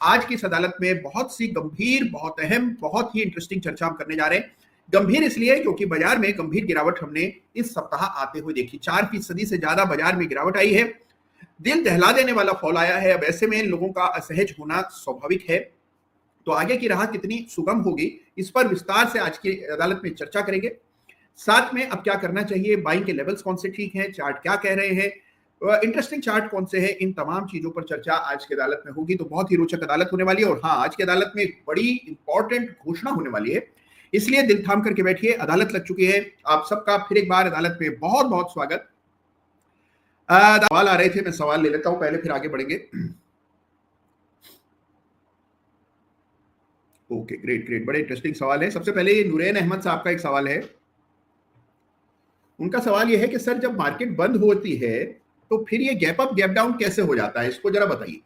आज की इस अदालत में बहुत सी गंभीर, बहुत अहम, बहुत ही इंटरेस्टिंग चर्चा हम करने जा रहे हैं। गंभीर इसलिए क्योंकि बाजार में गंभीर गिरावट हमने इस सप्ताह आते हुए देखी। 4% से ज्यादा बाजार में गिरावट आई है। दिल दहला देने वाला फॉल आया है। अब ऐसे में लोगों का असहज होना स्वाभाविक है। तो आगे की राह कितनी सुगम होगी, इस पर विस्तार से आज की अदालत में चर्चा करेंगे। साथ में अब क्या करना चाहिए, बाइंग के लेवल्स कौन से ठीक हैं, चार्ट क्या कह रहे हैं, इंटरेस्टिंग चार्ट कौन से हैं, इन तमाम चीजों पर चर्चा आज की अदालत में होगी। तो बहुत ही रोचक अदालत होने वाली है। और हाँ, आज की अदालत में एक बड़ी इंपॉर्टेंट घोषणा होने वाली है, इसलिए दिल थाम करके बैठिए। अदालत लग चुकी है। आप सबका फिर एक बार अदालत में बहुत बहुत स्वागत। सवाल आ रहे थे, मैं सवाल ले लेता हूं पहले, फिर आगे बढ़ेंगे। ओके, ग्रेट ग्रेट, बड़े इंटरेस्टिंग सवाल है। सबसे पहले नूरैन अहमद साहब का एक सवाल है। उनका सवाल यह है कि सर, जब मार्केट बंद होती है तो फिर ये गैप अप गैप डाउन कैसे हो जाता है, इसको जरा बताइए।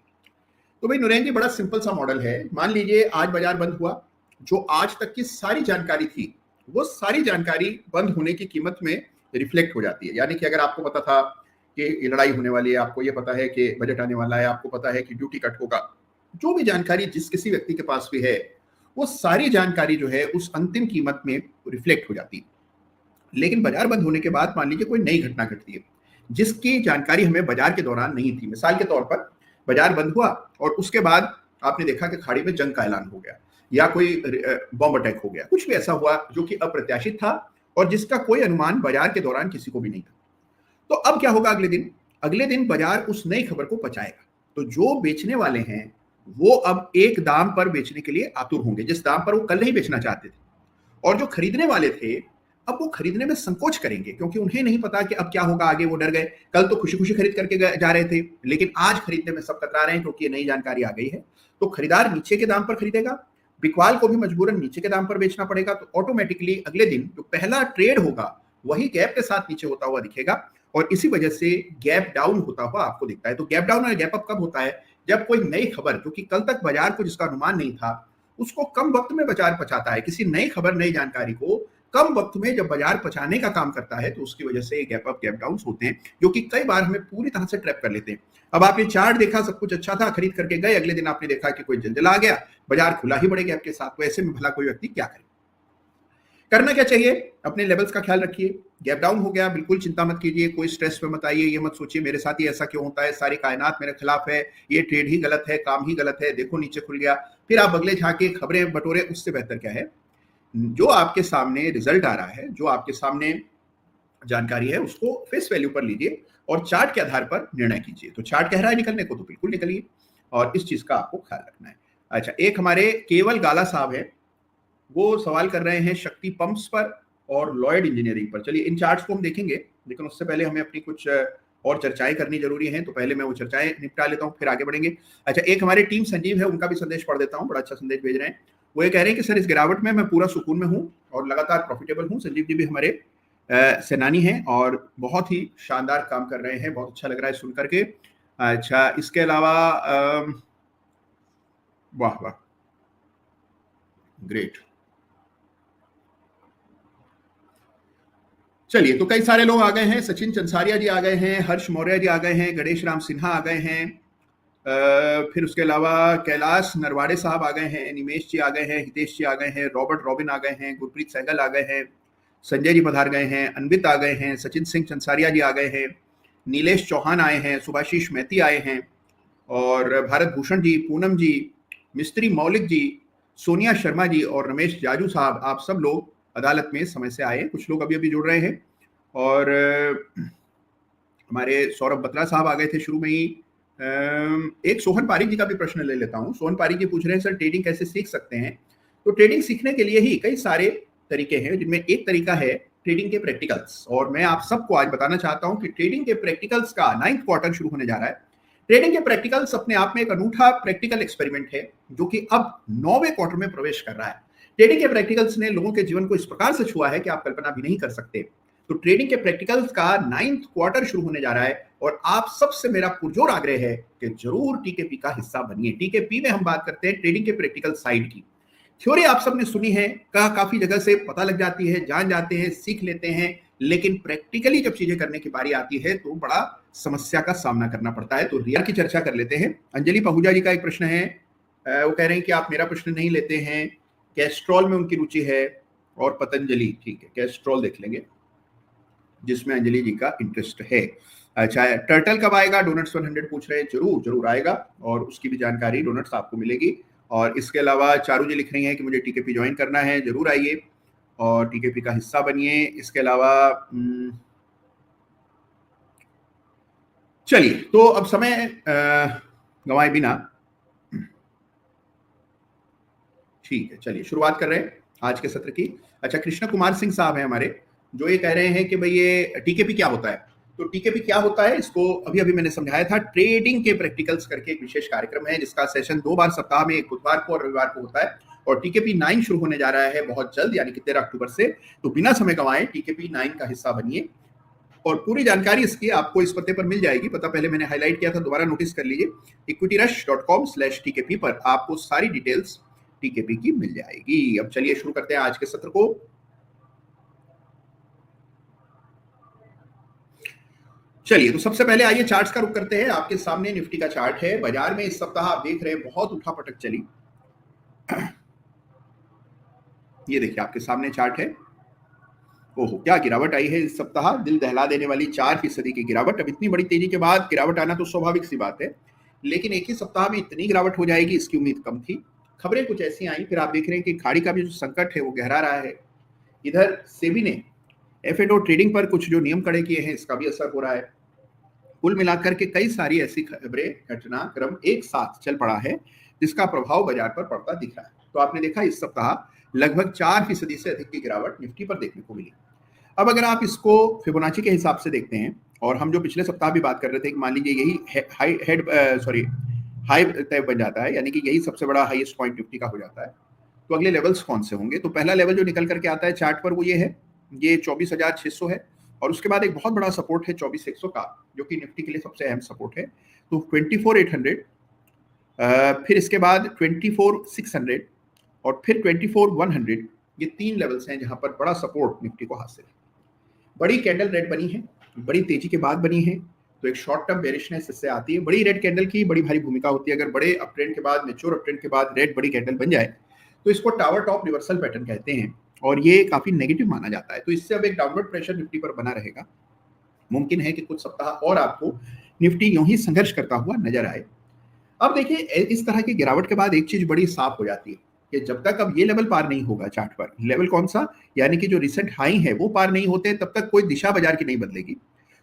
तो भाई नूरैन जी, बड़ा सिंपल सा मॉडल है। मान लीजिए आज बाजार बंद हुआ, जो आज तक की सारी जानकारी थी वो सारी जानकारी बंद होने की कीमत में रिफ्लेक्ट हो जाती है। यानी कि अगर आपको पता था कि ये लड़ाई होने वाली है, आपको ये पता है कि बजट आने वाला है, आपको पता है कि ड्यूटी कट होगा, जो भी जानकारी जिस किसी व्यक्ति के पास भी है, वो सारी जानकारी जो है उस अंतिम कीमत में रिफ्लेक्ट हो जाती है। लेकिन बाजार बंद होने के बाद मान लीजिए कोई नई घटना घटती है जिसकी जानकारी हमें बाजार के दौरान नहीं थी। मिसाल के तौर पर बाजार बंद हुआ और उसके बाद आपने देखा कि खाड़ी में जंग का ऐलान हो गया, या कोई बॉम्ब अटैक हो गया, कुछ भी ऐसा हुआ जो कि अप्रत्याशित था और जिसका कोई अनुमान बाजार के दौरान किसी को भी नहीं था। तो अब क्या होगा, अगले दिन बाजार उस नई खबर को पचाएगा। तो जो बेचने वाले हैं वो अब एक दाम पर बेचने के लिए आतुर होंगे, जिस दाम पर वो कल नहीं बेचना चाहते थे। और जो खरीदने वाले थे अब वो खरीदने में संकोच करेंगे, क्योंकि उन्हें नहीं पता कि अब क्या होगा आगे। वो डर गए, कल तो खुशी खुशी खरीद करके जा रहे थे, लेकिन आज खरीदने में सब कतरा रहे हैं क्योंकि ये नई जानकारी आ गई है। तो खरीदार नीचे के दाम पर खरीदेगा, बिकवाल को भी मजबूरन नीचे के दाम पर बेचना पड़ेगा। तो ऑटोमेटिकली अगले दिन जो पहला ट्रेड होगा वही गैप के साथ नीचे होता हुआ दिखेगा, और इसी वजह से गैप डाउन होता हुआ आपको दिखता है। तो गैप डाउन और गैप अप कब होता है, जब कोई नई खबर, जो कि कल तक बाजार को जिसका अनुमान नहीं था, उसको कम वक्त में बाजार पचाता है। किसी नई खबर, नई जानकारी को कम वक्त में जब बाजार पचाने का काम करता है, तो उसकी वजह से गैप अप गैप डाउन होते हैं, जो कि कई बार हमें पूरी तरह से ट्रैप कर लेते हैं। अब आपने चार्ट देखा, सब कुछ अच्छा था, खरीद करके गए, अगले दिन आपने देखा कि कोई जलजला आ गया, बाजार खुला ही बड़े गैप के साथ। तो ऐसे में भला कोई व्यक्ति क्या करे, करना क्या चाहिए, अपने लेवल्स का ख्याल रखिए। गैप डाउन हो गया, बिल्कुल चिंता मत कीजिए, कोई स्ट्रेस में मत आइए, ये मत सोचिए मेरे साथ ही ऐसा क्यों होता है, सारी कायनात मेरे खिलाफ है, ये ट्रेड ही गलत है, काम ही गलत है, देखो नीचे खुल गया। फिर आप अगले झांके खबरें बटोरे, उससे बेहतर क्या है, जो आपके सामने रिजल्ट आ रहा है, जो आपके सामने जानकारी है, उसको फेस वैल्यू पर लीजिए और चार्ट के आधार पर निर्णय कीजिए। तो चार्ट कह रहा है निकलने को, तो बिल्कुल निकलिए, और इस चीज का आपको ख्याल रखना है। अच्छा, एक हमारे केवल गाला साहब है, वो सवाल कर रहे हैं शक्ति पंप्स पर और लॉयड इंजीनियरिंग पर। चलिए इन चार्ट्स को हम देखेंगे, लेकिन उससे पहले हमें अपनी कुछ और चर्चाएं करनी जरूरी हैं। तो पहले मैं वो चर्चाएं निपटा लेता हूं, फिर आगे बढ़ेंगे। अच्छा, एक हमारे टीम संजीव है, उनका भी संदेश पढ़ देता हूं, बड़ा अच्छा संदेश भेज रहे हैं। वो ये कह रहे हैं कि सर, इस गिरावट में मैं पूरा सुकून में हूं और लगातार प्रॉफिटेबल हूं। संजीव जी भी हमारे सेनानी हैं और बहुत ही शानदार काम कर रहे हैं, बहुत अच्छा लग रहा है सुन करके। अच्छा, इसके अलावा वाह वाह, ग्रेट। चलिए, तो कई सारे लोग आ गए हैं। सचिन चंसारिया जी आ गए हैं, हर्ष मौर्य जी आ गए हैं, गणेश राम सिन्हा आ गए हैं, फिर उसके अलावा कैलाश नरवाड़े साहब आ गए हैं, निमेश जी आ गए हैं, हितेश जी आ गए हैं, रॉबर्ट रॉबिन आ गए हैं, गुरप्रीत सहगल आ गए हैं, संजय जी पधार गए हैं, अनवित आ गए हैं, सचिन सिंह चंसारिया जी आ गए हैं, नीलेश चौहान आए हैं, सुभाशीष मैती आए हैं, और भारत भूषण जी, पूनम जी, मिस्त्री मौलिक जी, सोनिया शर्मा जी और रमेश जाजू साहब, आप सब लोग अदालत में समय से आए। कुछ लोग अभी अभी जुड़ रहे हैं, और हमारे सौरभ बत्रा साहब आ गए थे शुरू में ही। एक सोहन पारिक जी का भी प्रश्न ले लेता हूं। सोहन पारिक जी पूछ रहे हैं, सर ट्रेडिंग कैसे सीख सकते हैं। तो ट्रेडिंग सीखने के लिए ही कई सारे तरीके हैं, जिनमें एक तरीका है ट्रेडिंग के प्रैक्टिकल्स। और मैं आप सबको आज बताना चाहता हूं कि ट्रेडिंग के प्रैक्टिकल्स का 9th क्वार्टर शुरू होने जा रहा है। ट्रेडिंग के प्रैक्टिकल्स अपने आप में एक अनूठा प्रैक्टिकल एक्सपेरिमेंट है, जो कि अब 9वें क्वार्टर में प्रवेश कर रहा है। ट्रेडिंग के प्रैक्टिकल्स ने लोगों के जीवन को इस प्रकार से छुआ है कि आप कल्पना भी नहीं कर सकते। तो ट्रेडिंग के प्रैक्टिकल्स का 9th क्वार्टर शुरू होने जा रहा है, और आप सबसे मेरा पुरजोर आग्रह है कि जरूर टीकेपी का हिस्सा बनिए। टीकेपी में हम बात करते हैं ट्रेडिंग के प्रैक्टिकल साइड की। थ्योरी आप सबने सुनी है, काफी जगह से पता लग जाती है, जान जाते हैं, सीख लेते हैं, लेकिन प्रैक्टिकली जब चीजें करने की बारी आती है तो बड़ा समस्या का सामना करना पड़ता है। तो रिया की चर्चा कर लेते हैं। अंजलि पहुजा जी का एक प्रश्न है, वो कह रहे हैं कि आप मेरा प्रश्न नहीं लेते हैं, कैस्ट्रॉल में उनकी रुचि है, और पतंजलि, ठीक है कैस्ट्रॉल देख लेंगे जिसमें अंजलि जी का इंटरेस्ट है। अच्छा, टर्टल कब आएगा, डोनट्स 100 पूछ रहे हैं। जरूर जरूर आएगा और उसकी भी जानकारी डोनट्स आपको मिलेगी। और इसके अलावा चारू जी लिख रही हैं कि मुझे टीकेपी ज्वाइन करना है, जरूर आइए और टीकेपी का हिस्सा बनिए। इसके अलावा चलिए, तो अब समय गंवाए बिना, ठीक है चलिए शुरुआत कर रहे हैं आज के सत्र की। अच्छा, कृष्ण कुमार सिंह साहब हैं हमारे, जो ये कह रहे हैं कि भाई ये टीकेपी क्या होता है। तो टीकेपी क्या होता है इसको अभी अभी मैंने समझाया था। ट्रेडिंग के प्रैक्टिकल्स करके एक विशेष कार्यक्रम है जिसका सेशन 2 बार सप्ताह में, एक बुधवार को और रविवार को होता है। और टीकेपी 9 शुरू होने जा रहा है बहुत जल्द, यानी कि 13 अक्टूबर से। तो बिना समय गंवाए टीकेपी 9 का हिस्सा बनिए और पूरी जानकारी इसकी आपको इस पते पर मिल जाएगी। पता पहले मैंने हाईलाइट किया था, दोबारा नोटिस कर लीजिए। equityrush.com/tkp पर आपको सारी डिटेल्स टीकेपी की मिल जाएगी। अब चलिए शुरू करते हैं आज के सत्र को। चलिए, तो सबसे पहले आइए चार्ट्स का रुख करते हैं। आपके सामने निफ्टी का चार्ट है। बाजार में इस सप्ताह आप देख रहे हैं बहुत उठापटक चली। ये देखिए आपके सामने चार्ट है। ओहो, क्या गिरावट आई है इस सप्ताह, दिल दहला देने वाली 4% की गिरावट। अब इतनी बड़ी तेजी के बाद गिरावट आना तो स्वाभाविक सी बात है, लेकिन एक ही सप्ताह में इतनी गिरावट हो जाएगी इसकी उम्मीद कम थी। खबरें कुछ ऐसी आई, फिर आप देख रहे हैं कि खाड़ी का भी जो संकट है वो गहरा रहा है। इधर सेबी ने एफ&ओ ट्रेडिंग पर कुछ जो नियम कड़े किए हैं इसका भी असर हो रहा है। कुल मिलाकर के कई सारी ऐसी खबरें, घटनाक्रम एक साथ चल पड़ा है जिसका प्रभाव बाजार पर पड़ता दिख रहा है। तो आपने देखा इस सप्ताह लगभग 4% से अधिक की गिरावट निफ्टी पर देखने को मिली। अब अगर आप इसको फिबोनाची के हिसाब से देखते हैं, और हम जो पिछले सप्ताह भी बात कर रहे थे कि मान लीजिए यही हाई तय बन जाता है, यानी कि यही सबसे बड़ा हाईएस्ट पॉइंट निफ्टी का हो जाता है, तो अगले लेवल्स कौन से होंगे। तो पहला लेवल जो निकल करके आता है चार्ट पर वो ये है, ये 24,600 है। और उसके बाद एक बहुत बड़ा सपोर्ट है 24,100 का, जो कि निफ्टी के लिए सबसे अहम सपोर्ट है। तो 24,800, फिर इसके बाद 24,600 और फिर 24,100, ये 3 लेवल्स हैं जहां पर बड़ा सपोर्ट निफ्टी को हासिल है। बड़ी कैंडल रेड बनी है, बड़ी तेजी के बाद बनी है, तो एक शॉर्ट टर्म बेरिशनेस इससे आती है। बड़ी रेड कैंडल की बड़ी भारी भूमिका होती है। अगर बड़े अप ट्रेंड के बाद, मैच्योर अप ट्रेंड के बाद रेड बड़ी कैंडल बन जाए तो इसको टावर टॉप रिवर्सल पैटर्न कहते हैं और ये काफी नेगेटिव माना जाता है। तो इससे अब एक डाउनवर्ड प्रेशर निफ्टी पर बना रहेगा। मुमकिन है कि कुछ सप्ताह और आपको निफ्टी यूं ही संघर्ष करता हुआ नजर आए। अब देखिए, इस तरह की गिरावट के बाद एक चीज बड़ी साफ हो जाती है कि जब तक अब ये लेवल पार नहीं होगा चार्ट पर, लेवल कौन सा, यानी कि जो रिसेंट हाई है वो पार नहीं होते, तब तक कोई दिशा बाजार की नहीं बदलेगी।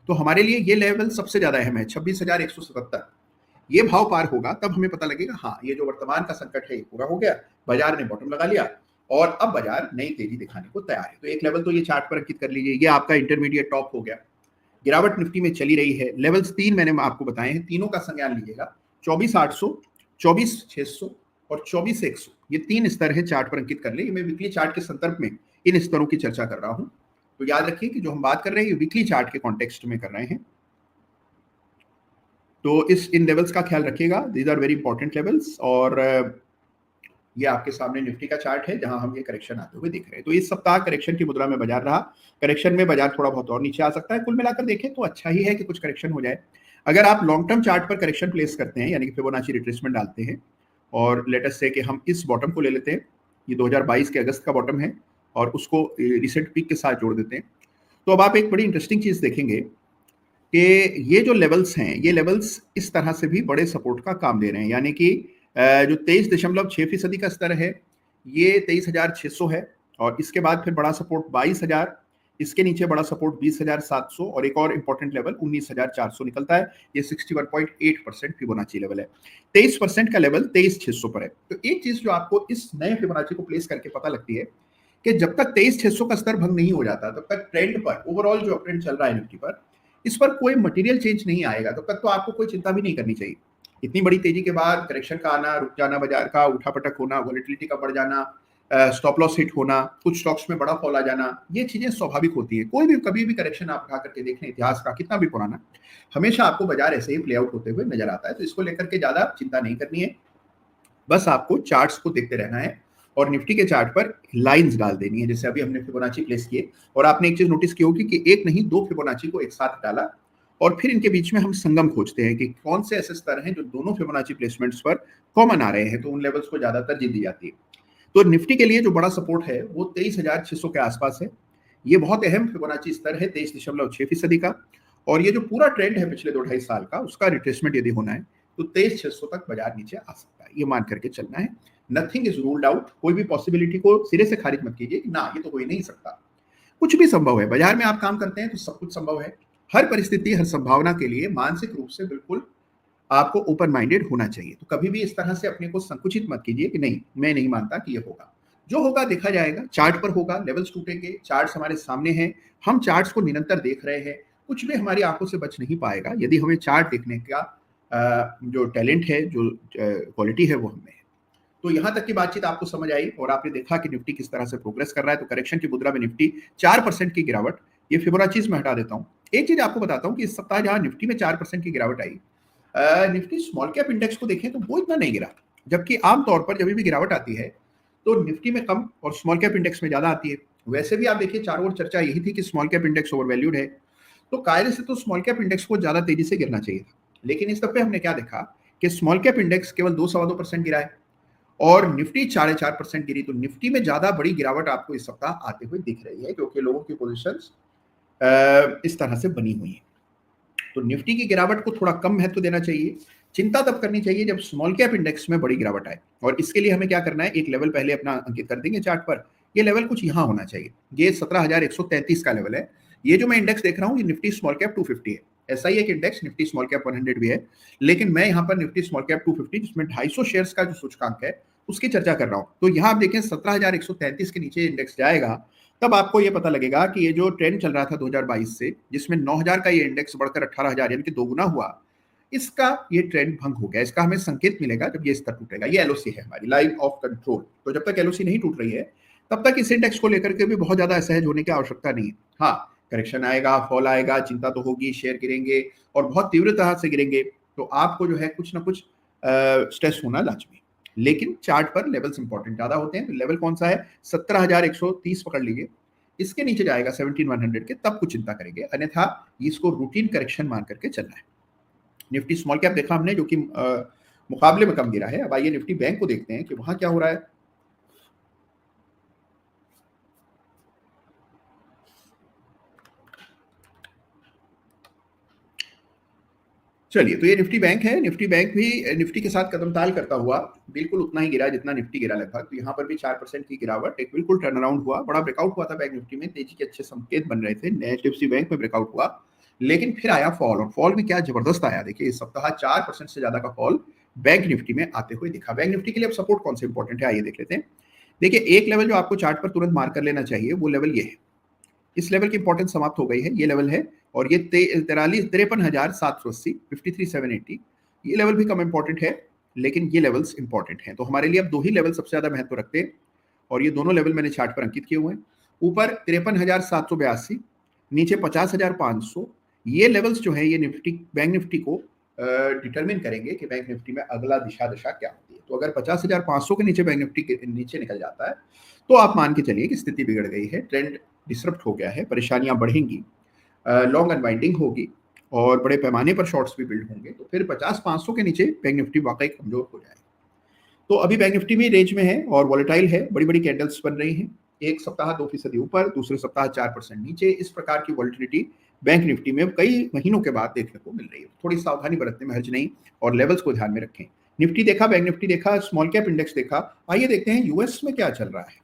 तो हमारे लिए ये लेवल सबसे ज्यादा अहम है, 26,177। ये भाव पार होगा तब हमें पता लगेगा हाँ ये जो वर्तमान का संकट है ये पूरा हो गया, बाजार ने बॉटम लगा लिया और अब बाजार नई तेजी दिखाने को तैयार है। तो एक लेवल तो ये चार्ट पर अंकित कर लीजिए, ये आपका इंटरमीडिएट टॉप हो गया। गिरावट निफ्टी में चली रही है। लेवल्स 3 मैंने आपको बताए हैं, तीनों का संज्ञान लीजिएगा। 24,800, 24,600 और 24,100, ये 3 स्तर है चार्ट पर अंकित कर ले। मैं वीकली चार्ट के संदर्भ में इन स्तरों की चर्चा कर रहा हूं, तो याद रखिए कि जो हम बात कर रहे हैं ये वीकली चार्ट के कॉन्टेक्स्ट में कर रहे हैं। तो इन लेवल्स का ख्याल रखिएगा, these are very important levels. और ये आपके सामने निफ्टी का चार्ट है जहां हम ये करेक्शन आते हुए देख रहे हैं। तो इस सप्ताह करेक्शन की मुद्रा में बाजार रहा। करेक्शन में बाजार थोड़ा बहुत और नीचे आ सकता है। कुल मिलाकर देखें तो अच्छा ही है कि कुछ करेक्शन हो जाए। अगर आप लॉन्ग टर्म चार्ट पर करेक्शन प्लेस करते हैं, यानी कि फिबोनाची रिट्रेसमेंट डालते हैं, और लेट अस से कि हम इस बॉटम को ले लेते हैं, ये 2022 के अगस्त का बॉटम है, और उसको रिसेंट पीक के साथ जोड़ देते हैं, तो अब आप एक बड़ी इंटरेस्टिंग चीज देखेंगे कि ये जो लेवल्स हैं, ये लेवल्स इस तरह से भी बड़े सपोर्ट का काम दे रहे हैं। यानी कि जो 23.6% का स्तर है ये 23,600 है, और इसके बाद फिर बड़ा सपोर्ट 22,000, इसके नीचे बड़ा सपोर्ट 20,700 और एक और इंपॉर्टेंट लेवल 19,400 निकलता है। ये 61.8% फिबोनाची लेवल है। 23% का लेवल 23,600 पर है। तो एक चीज जो आपको इस नए फिबोनाची को प्लेस करके पता लगती है कि जब तक 23,600 का स्तर भंग नहीं हो जाता तब तक ट्रेंड पर, ओवरऑल जो ट्रेंड चल रहा है निफ्टी पर, इस पर कोई मटेरियल चेंज नहीं आएगा, तब तक तो आपको कोई चिंता भी नहीं करनी चाहिए। इतनी बड़ी तेजी के बाद करेक्शन का आना, रुक जाना बाजार का, उठापटक होना, वॉलेटिलिटी का बढ़ जाना, स्टॉप लॉस हिट होना, कुछ स्टॉक्स में बड़ा फॉल आ जाना, ये चीजें स्वाभाविक होती है। कोई भी कभी भी करेक्शन आप उठा करके देखें इतिहास का कितना भी पुराना, हमेशा आपको बाजार ऐसे ही प्ले आउट होते हुए नजर आता है। तो इसको लेकर के ज्यादा चिंता नहीं करनी है, बस आपको चार्ट्स को देखते रहना है और निफ्टी के चार्ट पर लाइंस डाल देनी है, जैसे अभी हमने फिबोनाची प्लेस किए। और आपने एक चीज नोटिस की होगी कि एक नहीं 2 फिबोनाची को एक साथ डाला और फिर इनके बीच में हम संगम खोजते हैं कि कौन से ऐसे स्तर हैं जो दोनों फिबोनाची प्लेसमेंट्स पर कॉमन आ रहे हैं, तो उन लेवल्स को ज्यादा तरजीह दी जाती है। तो निफ्टी के लिए जो बड़ा सपोर्ट है वो 23,600 के आसपास है। ये बहुत अहम फिबोनाची स्तर है 23.6% का, और ये जो पूरा ट्रेंड है पिछले 2-2.5 साल का, उसका रिट्रेसमेंट यदि होना है तो 23,600 तक बाजार नीचे आ सकता है, ये मान करके चलना है। नथिंग इज रूल्ड आउट, कोई भी पॉसिबिलिटी को सिरे से खारिज मत कीजिए कि ना ये तो हो ही नहीं सकता। कुछ भी संभव है, बाजार में आप काम करते हैं तो सब कुछ संभव है। हर परिस्थिति, हर संभावना के लिए मानसिक रूप से बिल्कुल आपको ओपन माइंडेड होना चाहिए। तो कभी भी इस तरह से अपने को संकुचित मत कीजिए कि नहीं, मैं नहीं मानता कि ये होगा। जो होगा देखा जाएगा, चार्ट पर होगा, लेवल्स टूटेंगे, चार्ट्स हमारे सामने हैं, हम चार्ट्स को निरंतर देख रहे हैं, कुछ भी हमारी आंखों से बच नहीं पाएगा यदि हमें चार्ट देखने का जो टैलेंट है, जो क्वालिटी है वो हमें है। तो यहां तक की बातचीत आपको समझ आई और आपने देखा कि निफ्टी किस तरह से प्रोग्रेस कर रहा है। तो करेक्शन की मुद्रा में निफ्टी 4% की गिरावट, ये फिबोनाचीज में हटा देता हूं। एक चीज आपको बताता हूं कि इस सप्ताह जहां निफ्टी में 4% की गिरावट आई, निफ्टी स्मॉल कैप इंडेक्स को देखें तो वो इतना नहीं गिरा, जबकि आमतौर पर जब भी गिरावट आती है तो निफ्टी में कम और स्मॉल कैप इंडेक्स में ज्यादा आती है। वैसे भी आप देखिए चारों ओर चर्चा यही थी कि स्मॉल कैप इंडेक्स ओवरवैल्यूड है, तो कायदे से तो स्मॉल कैप इंडेक्स को ज्यादा तेजी से गिरना चाहिए था। लेकिन इस दफे हमने क्या देखा कि स्मॉल कैप इंडेक्स केवल 2-2.25% गिरा है और निफ्टी 4.4% गिरी। तो निफ्टी में ज्यादा बड़ी गिरावट आपको इस सप्ताह आते हुए दिख रही है, क्योंकि लोगों की पोजीशंस इस तरह से बनी हुई है। तो निफ्टी की गिरावट को थोड़ा कम महत्व देना चाहिए। चिंता तब करनी चाहिए जब स्मॉल कैप इंडेक्स में बड़ी गिरावट आए, और इसके लिए हमें क्या करना है, एक लेवल पहले अपना अंकित कर देंगे चार्ट पर। ये लेवल कुछ यहाँ होना चाहिए, ये 17,133 का लेवल है। ये जो मैं इंडेक्स देख रहा हूँ ये निफ्टी स्मॉल कैप 250 है। ऐसा ही एक इंडेक्स निफ्टी स्मॉल कैप 100 भी है, लेकिन मैं यहाँ पर निफ्टी स्मॉल कैप 250 जिसमें 250 शेयर्स का जो सूचकांक है उसकी चर्चा कर रहा हूँ। तो यहाँ आप देखें 17,133 के नीचे इंडेक्स जाएगा, तब आपको ये पता लगेगा कि ये जो ट्रेंड चल रहा था 2022 से, जिसमें 9,000 का ये इंडेक्स बढ़कर 18,000 यानी कि दोगुना हुआ, इसका ये ट्रेंड भंग हो गया। इसका हमें संकेत मिलेगा जब ये स्तर टूटेगा। ये एलओसी है हमारी, लाइन ऑफ कंट्रोल। तो जब तक एलओसी नहीं टूट रही है तब तक इस इंडेक्स को लेकर के भी बहुत ज्यादा असहज होने की आवश्यकता नहीं है। हाँ, करेक्शन आएगा, फॉल आएगा, चिंता तो होगी, शेयर गिरेंगे और बहुत तीव्रता से गिरेंगे, तो आपको जो है कुछ ना कुछ स्ट्रेस होना लाजमी। लेकिन चार्ट पर लेवल्स इंपॉर्टेंट ज्यादा होते हैं। तो लेवल कौन सा है, 17,130 पकड़ लीजिए। इसके नीचे जाएगा 17,100 के, तब कुछ चिंता करेंगे, अन्यथा इसको रूटीन करेक्शन मान करके चलना है। निफ्टी स्मॉल कैप देखा हमने, जो कि मुकाबले में कम गिरा है। अब आइए निफ्टी बैंक को देखते हैं कि वहां क्या हो रहा है। चलिए, तो ये निफ्टी बैंक है। निफ्टी बैंक भी निफ्टी के साथ कदम ताल करता हुआ बिल्कुल उतना ही गिरा जितना निफ्टी गिरा लगभग। तो यहाँ पर भी 4% की गिरावट, एक बिल्कुल टर्न अराउंड हुआ, बड़ा ब्रेकआउट हुआ था बैंक निफ्टी में, तेजी के अच्छे संकेत बन रहे थे, एचडीएफसी बैंक में ब्रेकआउट हुआ, लेकिन फिर आया फॉल, और फॉल भी क्या जबरदस्त आया। देखिए इस सप्ताह 4% से ज्यादा का फॉल बैंक निफ्टी में आते हुए दिखा। बैंक निफ्टी के लिए अब सपोर्ट कौन से इंपॉर्टेंट है, आइए देख लेते हैं। देखिए एक लेवल जो आपको चार्ट पर तुरंत मार्क कर लेना चाहिए वो लेवल ये है। इस लेवल की इंपॉर्टेंस समाप्त हो गई है, ये लेवल है, और ये 53,780 53,780, ये लेवल भी कम इंपॉर्टेंट है, लेकिन ये लेवल्स इंपॉर्टेंट हैं। तो हमारे लिए अब दो ही लेवल सबसे ज्यादा महत्व रखते हैं, और ये दोनों लेवल मैंने चार्ट पर अंकित किए हुए हैं। ऊपर 53,782, नीचे 50,500। ये लेवल्स जो है ये निफ्टी, बैंक निफ्टी को डिटरमिन करेंगे कि बैंक निफ्टी में अगला दिशा दशा क्या होती है। तो अगर 50,500 के नीचे बैंक निफ्टी के नीचे निकल जाता है तो आप मान के चलिए कि स्थिति बिगड़ गई है, ट्रेंड डिसरप्ट हो गया है, परेशानियां बढ़ेंगी, लॉन्ग अनवाइंडिंग होगी और बड़े पैमाने पर शॉर्ट्स भी बिल्ड होंगे। तो फिर 50,500 के नीचे बैंक निफ्टी वाकई कमजोर हो जाएगा। तो अभी बैंक निफ्टी भी रेंज में है और वॉलेटाइल है, बड़ी बड़ी कैंडल्स बन रही हैं, एक सप्ताह 2% ऊपर, दूसरे सप्ताह 4% नीचे। इस प्रकार की वॉलिटिलिटी बैंक निफ्टी में कई महीनों के बाद देखने को मिल रही है। थोड़ी सावधानी बरतने में हर्ज नहीं, और लेवल्स को ध्यान में रखें। निफ्टी देखा, बैंक निफ्टी देखा, स्मॉल कैप इंडेक्स देखा। आइए देखते हैं यूएस में क्या चल रहा है।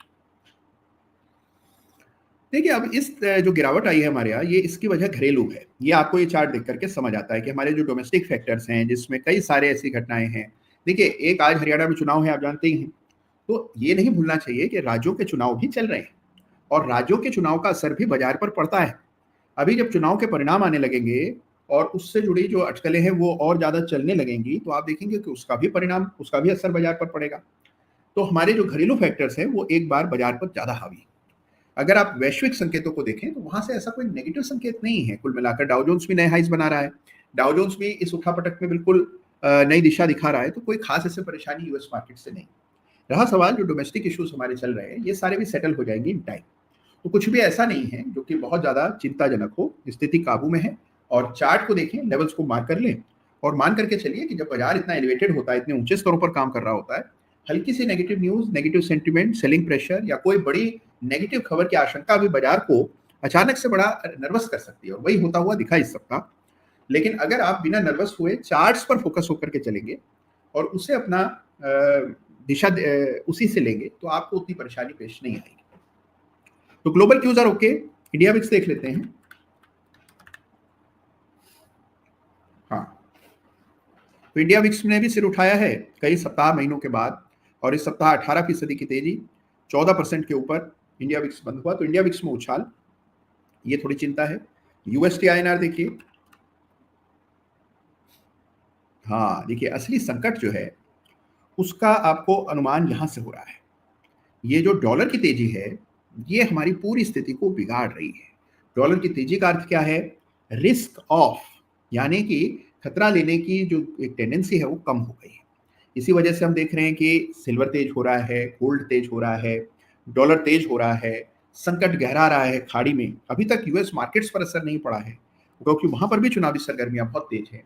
देखिए अब इस जो गिरावट आई है हमारे यहाँ, ये इसकी वजह घरेलू है। ये आपको ये चार्ट देख करके समझ आता है कि हमारे जो डोमेस्टिक फैक्टर्स हैं, जिसमें कई सारे ऐसी घटनाएं हैं। देखिए एक आज हरियाणा में चुनाव है, आप जानते ही हैं, तो ये नहीं भूलना चाहिए कि राज्यों के चुनाव भी चल रहे हैं, और राज्यों के चुनाव का असर भी बाजार पर पड़ता है। अभी जब चुनाव के परिणाम आने लगेंगे और उससे जुड़ी जो अटकलें हैं वो और ज्यादा चलने लगेंगी, तो आप देखेंगे कि उसका भी परिणाम, उसका भी असर बाजार पर पड़ेगा। तो हमारे जो घरेलू फैक्टर्स हैं वो एक बार बाजार पर ज्यादा हावी। अगर आप वैश्विक संकेतों को देखें तो वहां से ऐसा कोई नेगेटिव संकेत नहीं है। कुल मिलाकर डाउ जोन्स भी नए हाइज बना रहा है, डाउ जोन्स भी इस उठापटक में बिल्कुल नई दिशा दिखा रहा है। तो कोई खास ऐसे परेशानी यूएस मार्केट से नहीं। रहा सवाल जो डोमेस्टिक इश्यूज हमारे चल रहे हैं, ये सारे भी सेटल हो जाएंगे इन टाइम। तो कुछ भी ऐसा नहीं है जो कि बहुत ज्यादा चिंताजनक हो, स्थिति काबू में है और चार्ट को देखें, लेवल्स को मार्क कर लें और मान करके चलिए कि जब बाजार इतना एलिवेटेड होता है, इतने ऊंचे स्तरों पर काम कर रहा होता है, हल्की सी negative news, negative sentiment, selling pressure या कोई बड़ी नेगेटिव खबर की आशंका भी बाजार को अचानक से बड़ा नर्वस कर सकती है, और वही होता हुआ दिखा इस सप्ताह। लेकिन अगर आप बिना नर्वस हुए चार्ट्स पर फोकस होकर के चलेंगे और उसे अपना दिशा उसी से लेंगे तो आपको उतनी परेशानी पेश नहीं आएगी। तो global cues are okay. India VIX देख लेते हैं। हाँ, तो इंडिया विक्स ने भी सिर उठाया है कई सप्ताह महीनों के बाद, और इस सप्ताह 18% की तेजी, 14% के ऊपर इंडिया विक्स बंद हुआ। तो इंडिया विक्स में उछाल, ये थोड़ी चिंता है। यूएसटी आईएनआर देखिए। हाँ, देखिए असली संकट जो है उसका आपको अनुमान यहां से हो रहा है। ये जो डॉलर की तेजी है ये हमारी पूरी स्थिति को बिगाड़ रही है। डॉलर की तेजी का अर्थ क्या है? रिस्क ऑफ, यानी कि खतरा लेने की जो एक टेंडेंसी है वो कम हो गई है। इसी वजह से हम देख रहे हैं कि सिल्वर तेज हो रहा है, गोल्ड तेज हो रहा है, डॉलर तेज हो रहा है, संकट गहरा रहा है खाड़ी में। अभी तक यूएस मार्केट्स पर असर नहीं पड़ा है क्योंकि वहां पर भी चुनावी सरगर्मियां बहुत तेज है,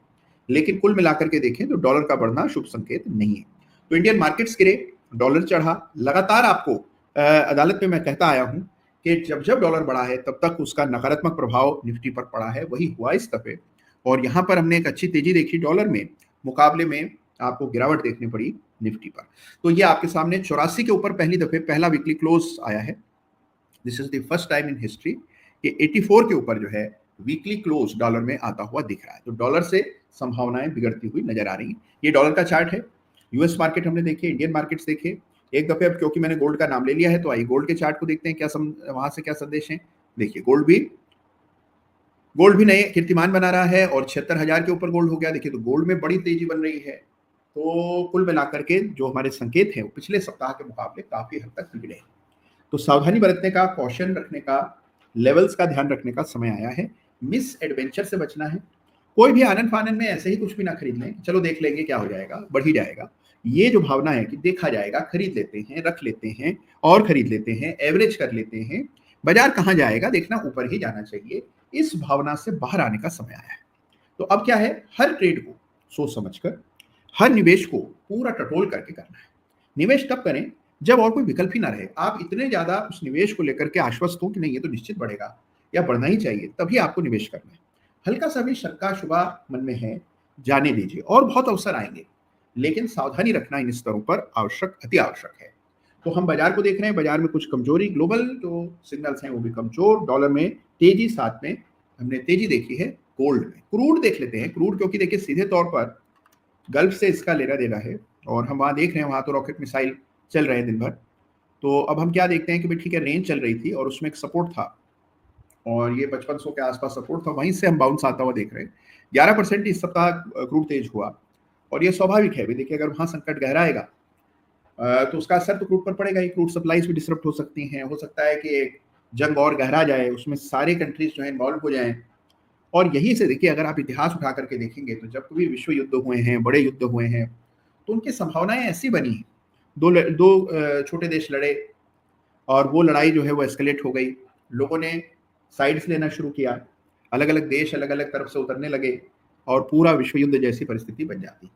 लेकिन कुल मिलाकर के देखें तो डॉलर का बढ़ना शुभ संकेत नहीं है। तो इंडियन मार्केट्स गिरे, डॉलर चढ़ा। लगातार आपको अदालत में मैं कहता आया हूं कि जब जब डॉलर बढ़ा है तब तक उसका नकारात्मक प्रभाव निफ्टी पर पड़ा है, वही हुआ इस दफे। और यहां पर हमने एक अच्छी तेजी देखी डॉलर में, मुकाबले में आपको गिरावट देखनी पड़ी निफ्टी पर। तो ये आपके सामने 84 के ऊपर पहली दफे पहला वीकली क्लोज आया है। This is the first time in history कि 84 के ऊपर जो है वीकली क्लोज डॉलर में आता हुआ दिख रहा है। तो डॉलर से संभावनाएं बिगड़ती हुई नजर आ रही हैं। ये डॉलर का चार्ट है। यूएस मार्केट हमने देखे, इंडियन मार्केट्स देखे। एक दफे अब क्योंकि मैंने गोल्ड का नाम ले लिया है तो आइए गोल्ड के चार्ट को देखते हैं, क्या वहां से क्या संदेश है। देखिए गोल्ड भी नए कीर्तिमान बना रहा है और 76,000 के ऊपर गोल्ड हो गया। देखिए तो गोल्ड में बड़ी तेजी बन रही है। तो कुल मिलाकर के जो हमारे संकेत हैं वो पिछले सप्ताह के मुकाबले काफी हद तक बिगड़े हैं। तो सावधानी बरतने का, कॉशन रखने का, लेवल्स का ध्यान रखने का समय आया है। मिस एडवेंचर से बचना है। कोई भी आनंद फानंद में ऐसे ही कुछ भी ना खरीद लें, चलो देख लेंगे क्या हो जाएगा, बढ़ ही जाएगा। ये जो भावना है कि देखा जाएगा, खरीद लेते हैं, रख लेते हैं और खरीद लेते हैं, एवरेज कर लेते हैं, बाजार कहाँ जाएगा देखना, ऊपर ही जाना चाहिए, इस भावना से बाहर आने का समय आया है। तो अब क्या है, हर ट्रेड को सोच समझकर, हर निवेश को पूरा टटोल करके करना है। निवेश तब करें जब और कोई विकल्प ही ना रहे। आप इतने ज्यादा उस निवेश को लेकर के आश्वस्त हो कि नहीं ये तो निश्चित बढ़ेगा या बढ़ना ही चाहिए, तभी आपको निवेश करना है। हल्का सा भी शंका शुबा मन में है, जाने दीजिए, और बहुत अवसर आएंगे, लेकिन सावधानी रखना इन स्तरों पर आवश्यक, अति आवश्यक है। तो हम बाजार को देख रहे हैं, बाजार में कुछ कमजोरी, ग्लोबल जो सिग्नल्स हैं वो भी कमजोर, डॉलर में तेजी, साथ में हमने तेजी देखी है गोल्ड में। क्रूड देख लेते हैं। क्रूड क्योंकि देखिए सीधे तौर पर गल्फ से इसका लेना देना है और हम वहां देख रहे हैं, वहां तो रॉकेट मिसाइल चल रहे हैं दिन भर। तो अब हम क्या देखते हैं कि भाई ठीक है, रेंज चल रही थी और उसमें एक सपोर्ट था और ये 5500 के आसपास सपोर्ट था, वहीं से हम बाउंस आता हुआ देख रहे हैं। 11% इस सप्ताह क्रूड तेज हुआ और ये स्वाभाविक है भी। देखिए अगर वहां संकट गहराएगा तो उसका असर तो क्रूड पर पड़ेगा ही। क्रूड सप्लाईज भी डिसरप्ट हो सकती हैं, हो सकता है कि जंग और गहरा जाए, उसमें सारे कंट्रीज जो है इन्वॉल्व हो जाएं। और यही से देखिए अगर आप इतिहास उठा करके देखेंगे तो जब कभी विश्व युद्ध हुए हैं, बड़े युद्ध हुए हैं, तो उनकी संभावनाएं ऐसी बनी हैं। दो छोटे देश लड़े और वो लड़ाई जो है वो एस्केलेट हो गई, लोगों ने साइड्स लेना शुरू किया, अलग अलग देश अलग अलग तरफ से उतरने लगे और पूरा विश्व युद्ध जैसी परिस्थिति बन जाती।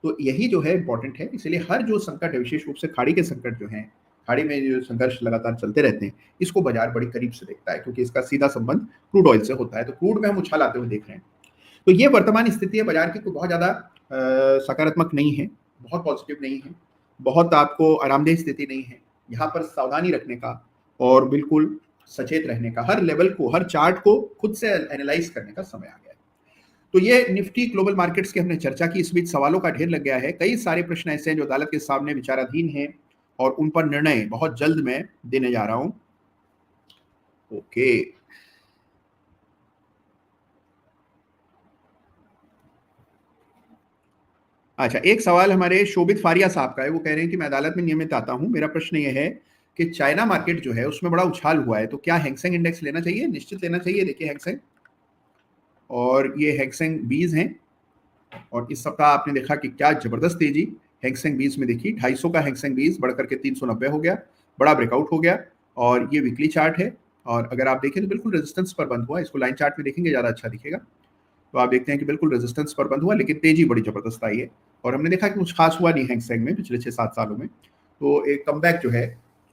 तो यही जो है इंपॉर्टेंट है। इसलिए हर जो संकट है, विशेष रूप से खाड़ी के संकट जो हैं, खाड़ी में जो संघर्ष लगातार चलते रहते हैं, इसको बाजार बड़ी करीब से देखता है क्योंकि इसका सीधा संबंध क्रूड ऑयल से होता है। तो क्रूड में हम उछाल आते हुए देख रहे हैं। तो ये वर्तमान स्थिति है बाजार की, कोई बहुत ज्यादा सकारात्मक नहीं है, बहुत पॉजिटिव नहीं है, बहुत आपको आरामदेह स्थिति नहीं है। यहाँ पर सावधानी रखने का और बिल्कुल सचेत रहने का, हर लेवल को, हर चार्ट को खुद से एनालाइज करने का समय आ गया है। तो ये निफ्टी ग्लोबल मार्केट्स की हमने चर्चा की। इस बीच सवालों का ढेर लग गया है। कई सारे प्रश्न ऐसे हैं जो अदालत के सामने विचाराधीन हैं और उन पर निर्णय बहुत जल्द मैं देने जा रहा हूं। ओके, अच्छा, एक सवाल हमारे शोभित फारिया साहब का है। वो कह रहे हैं कि मैं अदालत में नियमित आता हूं, मेरा प्रश्न ये है कि चाइना मार्केट जो है उसमें बड़ा उछाल हुआ है, तो क्या हैंगसेंग इंडेक्स लेना चाहिए? निश्चित लेना चाहिए। देखिए हैंगसेंग, और ये हैंगसेंग 20 हैं और इस सप्ताह आपने देखा कि क्या जबरदस्त तेजी हैंगसेंग 20 में देखी। 250 का हैंगसेंग 20 बढ़कर के 390 हो गया, बड़ा ब्रेकआउट हो गया। और ये वीकली चार्ट है और अगर आप देखें तो बिल्कुल रेजिस्टेंस पर बंद हुआ। इसको लाइन चार्ट में देखेंगे ज्यादा अच्छा दिखेगा। तो आप देखते हैं कि बिल्कुल रेजिस्टेंस पर बंद हुआ, लेकिन तेजी बड़ी जबरदस्त आई है और हमने देखा कि कुछ खास हुआ नहीं हैंगसेंग में पिछले 6-7 सालों में। तो एक कमबैक जो है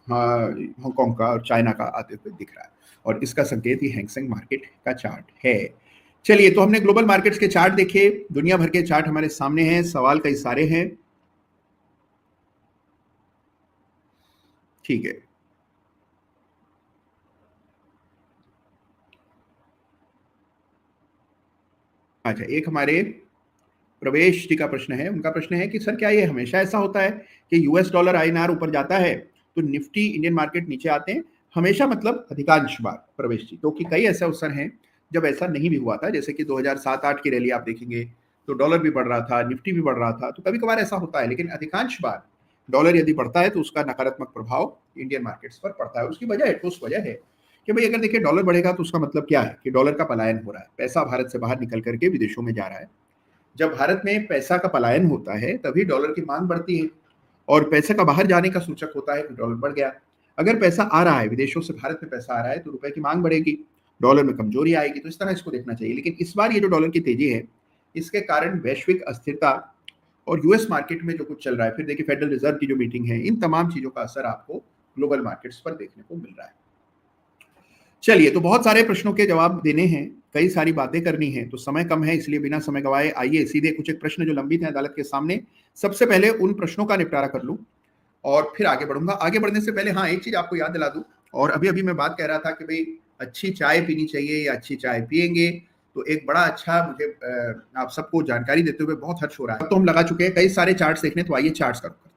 हाँ, हांगकांग का और चाइना का आते हुए दिख रहा है और इसका संकेत ये हैंगसेंग मार्केट का चार्ट है। चलिए, तो हमने ग्लोबल मार्केट्स के चार्ट देखे, दुनिया भर के चार्ट हमारे सामने हैं, सवाल कई सारे हैं। ठीक है, अच्छा, एक हमारे प्रवेश जी का प्रश्न है, उनका प्रश्न है कि सर क्या ये हमेशा ऐसा होता है कि यूएस डॉलर आईएनआर ऊपर जाता है तो निफ्टी इंडियन मार्केट नीचे आते हैं? हमेशा मतलब अधिकांश बार प्रवेश जी, क्योंकि कई ऐसे अवसर हैं जब ऐसा नहीं भी हुआ था, जैसे कि 2007-8 की रैली आप देखेंगे तो डॉलर भी बढ़ रहा था, निफ्टी भी बढ़ रहा था, तो कभी कभार ऐसा होता है, लेकिन अधिकांश बार डॉलर यदि बढ़ता है तो उसका नकारात्मक प्रभाव इंडियन मार्केट्स पर पड़ता है। उसकी वजह है, ठोस वजह है कि भाई अगर देखिए डॉलर बढ़ेगा तो उसका मतलब क्या है कि डॉलर का पलायन हो रहा है, पैसा भारत से बाहर निकल करके विदेशों में जा रहा है। जब भारत में पैसा का पलायन होता है तभी डॉलर की मांग बढ़ती है और पैसे का बाहर जाने का सूचक होता है कि डॉलर बढ़ गया। अगर पैसा आ रहा है विदेशों से भारत में पैसा आ रहा है तो रुपए की मांग बढ़ेगी, डॉलर में कमजोरी आएगी, तो इस तरह इसको देखना चाहिए। लेकिन इस बार ये जो डॉलर की तेजी है इसके कारण वैश्विक अस्थिरता और यूएस मार्केट में जो कुछ चल रहा है, फिर देखिए फेडरल रिजर्व की जो मीटिंग है, इन तमाम चीजों का असर आपको ग्लोबल मार्केट्स पर देखने को मिल रहा है। चलिए, तो बहुत सारे प्रश्नों के जवाब देने हैं, कई सारी बातें करनी है, तो समय कम है, इसलिए बिना समय गवाए आइए सीधे कुछ एक प्रश्न जो लंबित हैं अदालत के सामने, सबसे पहले उन प्रश्नों का निपटारा कर लूं और फिर आगे बढ़ूंगा। आगे बढ़ने से पहले हाँ, एक चीज आपको याद दिला दूं, और अभी अभी मैं बात कह रहा था कि भाई अच्छी चाय पीनी चाहिए या अच्छी चाय पियेंगे, तो एक बड़ा अच्छा मुझे आप सबको जानकारी देते हुए बहुत हर्ष हो रहा है। अब तो हम लगा चुके हैं कई सारे चार्ट्स देखने, तो आइए चार्ट्स का रुख करते हैं।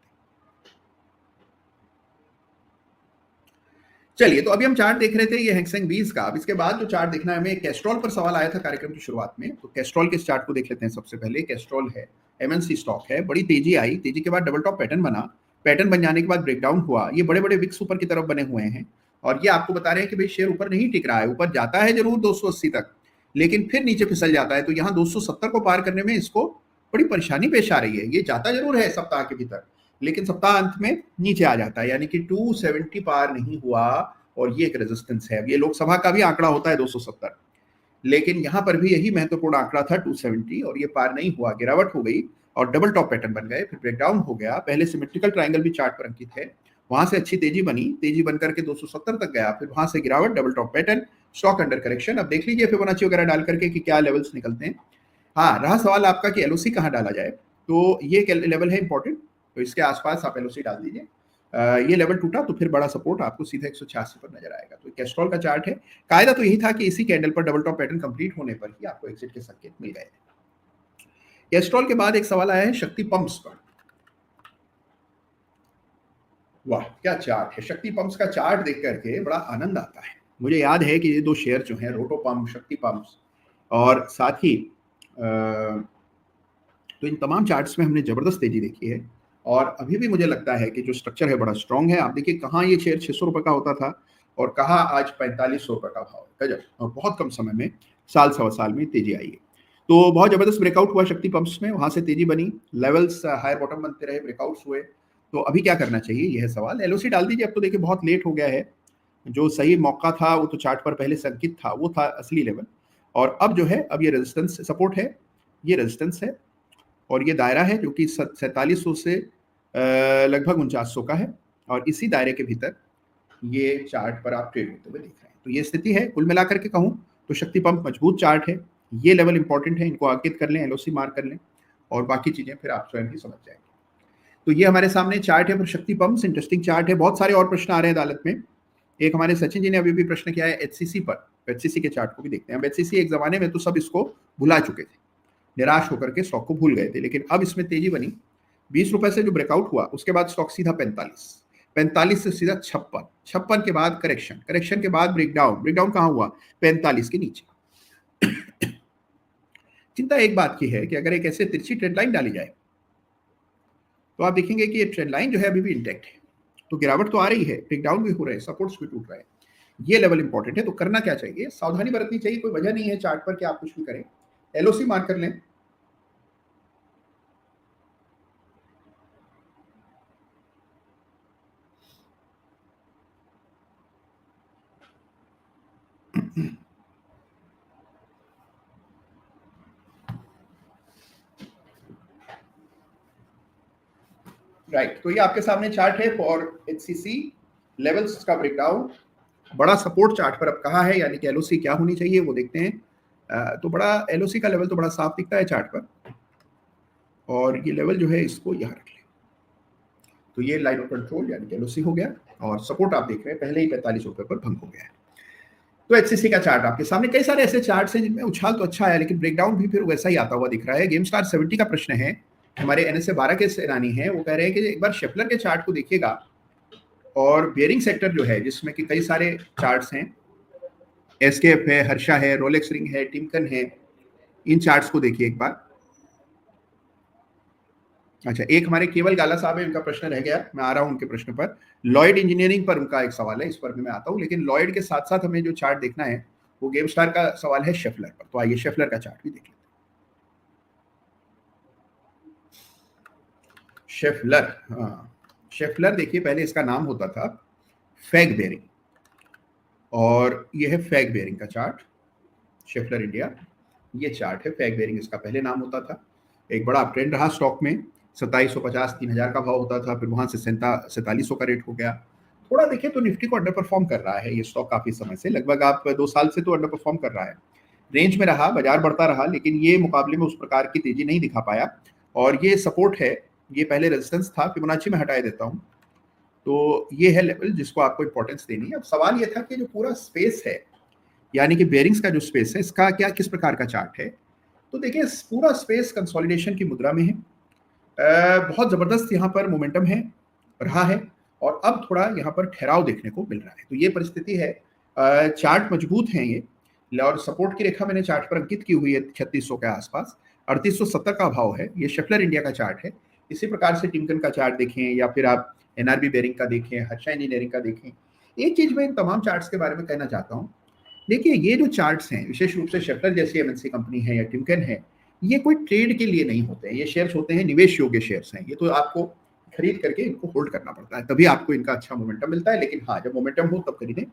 चलिए, तो अभी हम चार्ट देख रहे थे ये हैंगसेंग 20 का। अब इसके बाद जो चार्ट देखना है हमें, कैस्ट्रॉल पर सवाल आया था कार्यक्रम की शुरुआत में, तो कैस्ट्रॉल के इस चार्ट को देख लेते हैं सबसे पहले। कैस्ट्रॉल है, एमएनसी स्टॉक है, बड़ी तेजी आई, तेजी के बाद डबल टॉप पैटर्न बना, पैटर्न बन जाने के बाद ब्रेकडाउन हुआ, ये बड़े बड़े विक्स ऊपर की तरफ बने हुए हैं और ये आपको बता रहे हैं कि भाई शेयर ऊपर नहीं टिक रहा है, ऊपर जाता है जरूर 280 तक, लेकिन फिर नीचे फिसल जाता है। तो यहाँ 270 को पार करने में इसको बड़ी परेशानी पेश आ रही है। ये जाता जरूर है सप्ताह के भीतर, लेकिन सप्ताह अंत में नीचे आ जाता है, यानी कि 270 पार नहीं हुआ और ये एक रेजिस्टेंस है। अब ये लोकसभा का भी आंकड़ा होता है 270, लेकिन यहां पर भी यही महत्वपूर्ण आंकड़ा था 270 और ये पार नहीं हुआ, गिरावट हो गई और डबल टॉप पैटर्न बन गए, फिर ब्रेकडाउन हो गया। पहले सिमेट्रिकल ट्रायंगल भी चार्ट पर अंकित है, वहां से अच्छी तेजी बनी, तेजी बनकर के 270 तक गया, फिर वहां से गिरावट, double top pattern, stock under correction. अब देख लीजिए फिबोनाची वगैरह डाल करके कि क्या लेवल्स निकलते हैं। हाँ, रहा सवाल आपका कि एलओसी कहाँ डाला जाए, तो ये लेवल है इंपॉर्टेंट, तो इसके आसपास आप एलओसी डाल दीजिए। ये लेवल टूटा तो फिर बड़ा सपोर्ट आपको सीधा 186 पर नजर आएगा। तो कैस्ट्रॉल का चार्ट है, कायदा तो यही था कि इसी कैंडल पर डबल टॉप पैटर्न कंप्लीट होने पर ही आपको एग्जिट के संकेत मिल गए। कैस्ट्रॉल के बाद एक सवाल आया है शक्ति पंप्स पर। वाह, क्या चार्ट है! शक्ति पंप्स का चार्ट देख करके बड़ा आनंद आता है। मुझे याद है कि ये दो शेयर जो हैं, रोटो पंप, शक्ति पंप्स, और साथ ही तो इन तमाम चार्ट्स में हमने जबरदस्त तेजी देखी है और अभी भी मुझे लगता है कि जो स्ट्रक्चर है बड़ा स्ट्रांग है। आप देखिए कहाँ ये शेयर 600 रुपए का होता था और कहाँ आज 4500 रुपए का भाव है, गजब! और बहुत कम समय में, साल सवा साल में तेजी आई है। तो बहुत जबरदस्त ब्रेकआउट हुआ शक्ति पंप्स में, वहां से तेजी बनी, लेवल्स हायर बॉटम बनते रहे, ब्रेकआउट्स हुए। तो अभी क्या करना चाहिए, यह सवाल। एलओसी डाल दीजिए, अब तो देखिए बहुत लेट हो गया है। जो सही मौका था वो तो चार्ट पर पहले संकित था, वो था असली लेवल। और अब जो है, अब ये रेजिस्टेंस सपोर्ट है, ये रेजिस्टेंस है और ये दायरा है जो कि 4700 से लगभग 4900 का है और इसी दायरे के भीतर ये चार्ट पर आप ट्रेड होते हुए देख रहे हैं। तो ये स्थिति है। कुल मिलाकर के कहूं तो शक्ति पंप मजबूत चार्ट है, ये लेवल इंपॉर्टेंट है, इनको अंकित कर लें, एलओसी मार्क कर लें और बाकी चीजें फिर आप स्वयं ही समझ जाएंगे। तो ये हमारे सामने चार्ट है पर शक्ति पंप्स, इंटरेस्टिंग चार्ट है। बहुत सारे और प्रश्न आ रहे हैं अदालत में। एक हमारे सचिन जी ने अभी भी प्रश्न किया है एचसीसी पर, एचसीसी के चार्ट को भी देखते हैं। अब एचसीसी एक जमाने में तो सब इसको भुला चुके थे, निराश होकर के स्टॉक को भूल गए थे, लेकिन अब इसमें तेजी बनी। 20 रुपए से जो ब्रेकआउट हुआ उसके बाद स्टॉक सीधा 45, 45 से सीधा 56, 56 के बाद करेक्शन, करेक्शन के बाद ब्रेकडाउन, ब्रेकडाउन कहाँ हुआ, 45 के नीचे। चिंता एक बात की है कि अगर एक ऐसे तिरछी ट्रेंड लाइन डाली जाए तो आप देखेंगे कि ये ट्रेंड लाइन जो है अभी भी इंटेक्ट है। तो गिरावट तो आ रही है, ब्रेकडाउन भी हो रहे हैं, सपोर्ट्स भी टूट रहे हैं, ये लेवल इंपॉर्टेंट है। तो करना क्या चाहिए, सावधानी बरतनी चाहिए, कोई वजह नहीं है चार्ट पर कि आप कुछ भी करें। एलओसी मार्क कर लें, राइट, तो ये आपके सामने चार्ट है फॉर HCC लेवल्स का ब्रेकडाउन। बड़ा सपोर्ट चार्ट पर अब कहाँ है, यानी कि LOC क्या होनी चाहिए वो देखते हैं। तो बड़ा LOC का लेवल तो बड़ा साफ दिखता है चार्ट पर, और ये लेवल जो है इसको यहाँ रख लें। तो ये लाइन ऑफ कंट्रोल यानी कि LOC हो गया, और सपोर्ट आप देख रहे हैं पहले ही 45 रुपए पर भंग हो गया है। तो HCC का चार्ट आपके सामने, कई सारे ऐसे चार्ट्स हैं जिनमें उछाल तो अच्छा है लेकिन ब्रेकडाउन भी फिर वैसा ही आता हुआ दिख रहा है। गेम स्टार 70 का प्रश्न है, हमारे NSA 12 के सेनानी हैं, वो कह रहे हैं कि एक बार शेफलर के चार्ट को देखिएगा, और बेयरिंग सेक्टर जो है जिसमें कि कई सारे चार्ट्स हैं, एस्केप है, हर्षा है, रोलेक्स रिंग है, टिमकन है, इन चार्ट्स को देखिए एक बार। अच्छा, एक हमारे केवल गाला साहब है, उनका प्रश्न रह गया, मैं आ रहा हूं उनके प्रश्न पर। लॉयड इंजीनियरिंग पर उनका एक सवाल है, इस पर भी मैं आता हूं, लेकिन लॉयड के साथ साथ हमें जो चार्ट देखना है वो गेम स्टार का सवाल है शेफलर पर। तो आइए शेफलर का चार्ट भी देख लेते हैं। शेफलर, हाँ शेफलर देखिए, पहले इसका नाम होता था फैग बेयरिंग, और ये है फैग बेयरिंग का चार्ट, शेफलर इंडिया। ये चार्ट है फैग बेयरिंग, इसका पहले नाम होता था। एक बड़ा ट्रेंड रहा स्टॉक में, 2750 3000 का भाव होता था, फिर वहां से 4700 का रेट हो गया। थोड़ा देखें तो निफ्टी को अंडर परफॉर्म कर रहा है ये स्टॉक काफी समय से, लगभग आप 2 साल से तो अंडर परफॉर्म कर रहा है। रेंज में रहा, बाजार बढ़ता रहा, लेकिन ये मुकाबले में उस प्रकार की तेजी नहीं दिखा पाया। और ये सपोर्ट है, ये पहले रेजिस्टेंस था, फिबोनाची में हटाए देता हूँ, तो ये है लेवल जिसको आपको इंपॉर्टेंस देनी है। अब सवाल ये था कि जो पूरा स्पेस है, यानी कि बेयरिंग्स का जो स्पेस है, इसका क्या किस प्रकार का चार्ट है। तो देखिए पूरा स्पेस कंसोलिडेशन की मुद्रा में है, बहुत जबरदस्त यहाँ पर मोमेंटम है, रहा है, और अब थोड़ा यहाँ पर ठहराव देखने को मिल रहा है। तो ये परिस्थिति है, चार्ट मजबूत है ये, और सपोर्ट की रेखा मैंने चार्ट पर अंकित की हुई है 3600 के आसपास, 3870 का भाव है। ये शेफलर इंडिया का चार्ट है। इसी प्रकार से टिमकन का चार्ट देखें, या फिर आप NRB बेयरिंग का देखें, हर्षा इंजीनियरिंग का देखें। एक चीज मैं इन तमाम चार्ट्स के बारे में कहना चाहता हूँ, देखिए ये जो चार्ट्स हैं, विशेष रूप से शेफलर जैसी MNC कंपनी है या टिमकन है, ये कोई ट्रेड के लिए नहीं होते हैं, ये शेयर्स होते हैं, निवेश योग्य शेयर्स हैं। ये तो आपको खरीद करके इनको होल्ड करना पड़ता है, तभी आपको इनका अच्छा मोमेंटम मिलता है। लेकिन हाँ, जब मोमेंटम हो तब खरीदें,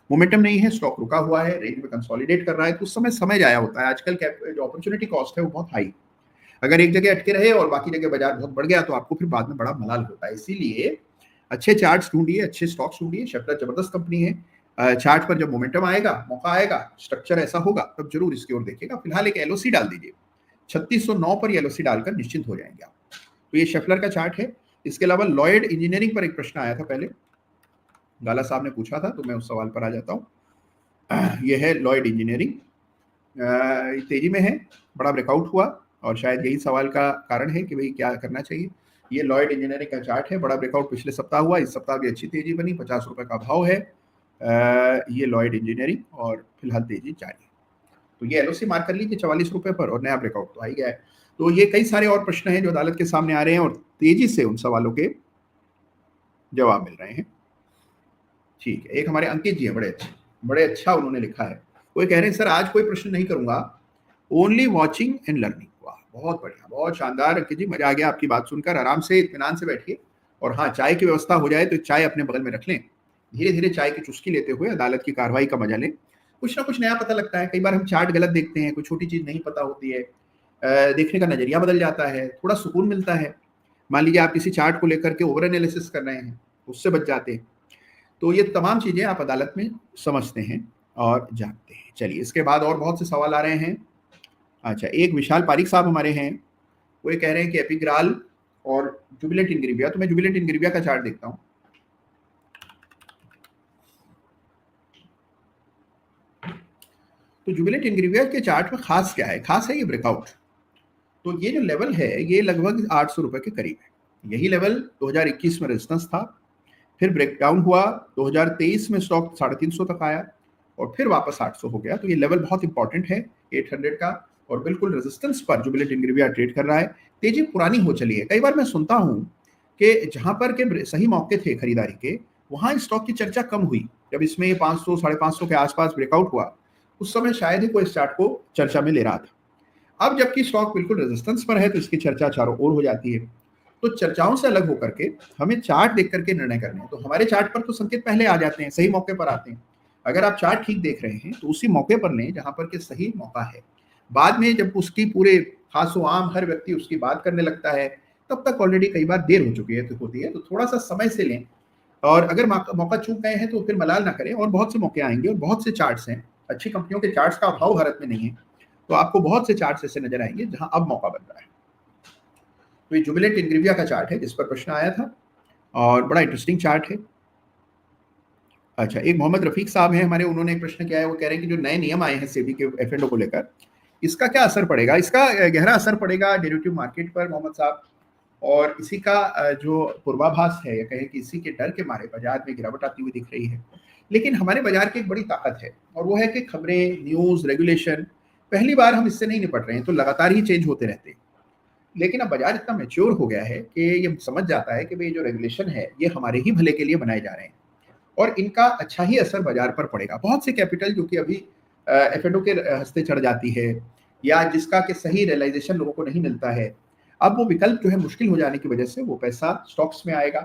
मोमेंटम नहीं है, स्टॉक रुका हुआ है, रेंज में कंसोलिडेट कर रहा है, तो उस समय जाया होता है। आजकल जो अपॉर्चुनिटी कॉस्ट है वो बहुत हाई, अगर एक जगह अटके रहे और बाकी जगह बाजार बहुत बढ़ गया तो आपको फिर बाद में बड़ा मलाल होता है। इसीलिए अच्छे चार्ट्स ढूंढिए, अच्छे स्टॉक्स ढूंढिए। शेफलर जबरदस्त कंपनी है, चार्ट पर जब मोमेंटम आएगा, मौका आएगा, स्ट्रक्चर ऐसा होगा, तब जरूर इसकी ओर देखिएगा। फिलहाल एक LOC डाल दीजिए, 3609 पर LOC डालकर निश्चिंत हो जाएंगे आप। तो ये शेफलर का चार्ट है। इसके अलावा लॉयड इंजीनियरिंग पर एक प्रश्न आया था पहले, गाला साहब ने पूछा था, तो मैं उस सवाल पर आ जाता हूँ। यह है लॉयड इंजीनियरिंग, तेजी में है, बड़ा ब्रेकआउट हुआ, और शायद यही सवाल का कारण है कि भाई क्या करना चाहिए। ये लॉयड इंजीनियरिंग का चार्ट है, बड़ा ब्रेकआउट पिछले सप्ताह हुआ, इस सप्ताह भी अच्छी तेजी बनी, 50 रुपए का भाव है। ये लॉयड इंजीनियरिंग, और फिलहाल तेजी जारी है। तो ये LOC मार्क कर लीजिए 44 रुपए पर, और नया ब्रेकआउट तो आ ही गया है। तो ये कई सारे और प्रश्न हैं जो अदालत के सामने आ रहे हैं, और तेजी से उन सवालों के जवाब मिल रहे हैं। ठीक है, एक हमारे अंकित जी हैं, बड़े अच्छा उन्होंने लिखा है। वो कह रहे हैं सर आज कोई प्रश्न नहीं करूंगा, ओनली वॉचिंग एंड लर्निंग। वाह, बहुत बढ़िया, बहुत शानदार अंकित जी, मजा आ गया आपकी बात सुनकर। आराम से इत्मीनान से बैठिए, और हाँ, चाय की व्यवस्था हो जाए तो चाय अपने बगल में रख लें, धीरे धीरे चाय की चुस्की लेते हुए अदालत की कार्रवाई का मजा लें। कुछ ना कुछ नया पता लगता है। कई बार हम चार्ट गलत देखते हैं, कोई छोटी चीज नहीं पता होती है, देखने का नजरिया बदल जाता है, थोड़ा सुकून मिलता है। मान लीजिए आप किसी चार्ट को लेकर के ओवर एनालिसिस कर रहे हैं, उससे बच जाते हैं। तो ये तमाम चीजें आप अदालत में समझते हैं और जानते हैं। चलिए, इसके बाद और बहुत से सवाल आ रहे हैं। अच्छा, एक विशाल पारिक साहब हमारे हैं, वो ये कह रहे हैं कि एपिग्राल और जुबिलेंट इंग्रेविया। तो मैं जुबिलेंट इंग्रेविया का चार्ट देखता हूँ। तो जुबिलेंट इंग्रेविया के चार्ट में खास क्या है? खास है ये ब्रेकआउट। तो ये जो लेवल है ये लगभग 800 रुपए के करीब है। यही लेवल 2021 में रेजिस्टेंस था, फिर ब्रेकडाउन हुआ, 2023 में स्टॉक 350 तक आया, और फिर वापस 800 हो गया। तो ये लेवल बहुत इंपॉर्टेंट है 800 का, और बिल्कुल रेजिस्टेंस पर जुबिलेंट इंग्रेविया ट्रेड कर रहा है। तेजी पुरानी हो चली है। कई बार मैं सुनता हूँ कि जहां पर के सही मौके थे खरीदारी के, वहां स्टॉक की चर्चा कम हुई। जब इसमें 500 550 के आसपास ब्रेकआउट हुआ, उस समय शायद ही कोई इस चार्ट को चर्चा में ले रहा था। अब जबकि स्टॉक बिल्कुल रेजिस्टेंस पर है तो इसकी चर्चा चारों ओर हो जाती है। तो चर्चाओं से अलग होकर के हमें चार्ट देख करके निर्णय करने हैं। तो हमारे चार्ट पर तो संकेत पहले आ जाते हैं, सही मौके पर आते हैं। अगर आप चार्ट ठीक देख रहे हैं तो उसी मौके पर लें जहां पर के सही मौका है। बाद में जब उसकी पूरे खासो आम हर व्यक्ति उसकी बात करने लगता है, तब तक ऑलरेडी कई बार देर हो चुकी है तो होती है, तो थोड़ा सा समय से लें। और अगर मौका चूक गए हैं तो फिर मलाल ना करें, और बहुत से मौके आएंगे और बहुत से चार्ट्स हैं, अच्छी कंपनियों के चार्ट्स का अभाव भारत में नहीं है, तो आपको बहुत से चार्ट्स ऐसे नजर आएंगे जहां अब मौका बन रहा है। तो ये जुबिलेंट इनग्रीविया का चार्ट है जिस पर प्रश्न आया था, और बड़ा इंटरेस्टिंग चार्ट है। अच्छा, एक मोहम्मद रफीक साहब हैं हमारे, उन्होंने एक प्रश्न किया है, वो कह रहे हैं कि जो नए नियम आए हैं सेबी के एफ को लेकर, इसका क्या असर पड़ेगा? इसका गहरा असर पड़ेगा डेरिवेटिव मार्केट पर मोहम्मद साहब, और इसी का जो पूर्वाभास है, या कहें कि इसी के डर के मारे बाजार में गिरावट आती हुई दिख रही है। लेकिन हमारे बाजार की एक बड़ी ताकत है, और वो है कि खबरें, न्यूज़, रेगुलेशन, पहली बार हम इससे नहीं निपट रहे हैं, तो लगातार ही चेंज होते रहते हैं। लेकिन अब बाजार इतना मैच्योर हो गया है कि ये समझ जाता है कि भाई जो रेगुलेशन है ये हमारे ही भले के लिए बनाए जा रहे हैं, और इनका अच्छा ही असर बाजार पर पड़ेगा। बहुत से कैपिटल जो कि अभी एफएडओ के हस्ते चढ़ जाती है, या जिसका कि सही रियलाइजेशन लोगों को नहीं मिलता है, अब वो विकल्प जो है मुश्किल हो जाने की वजह से वो पैसा स्टॉक्स में आएगा,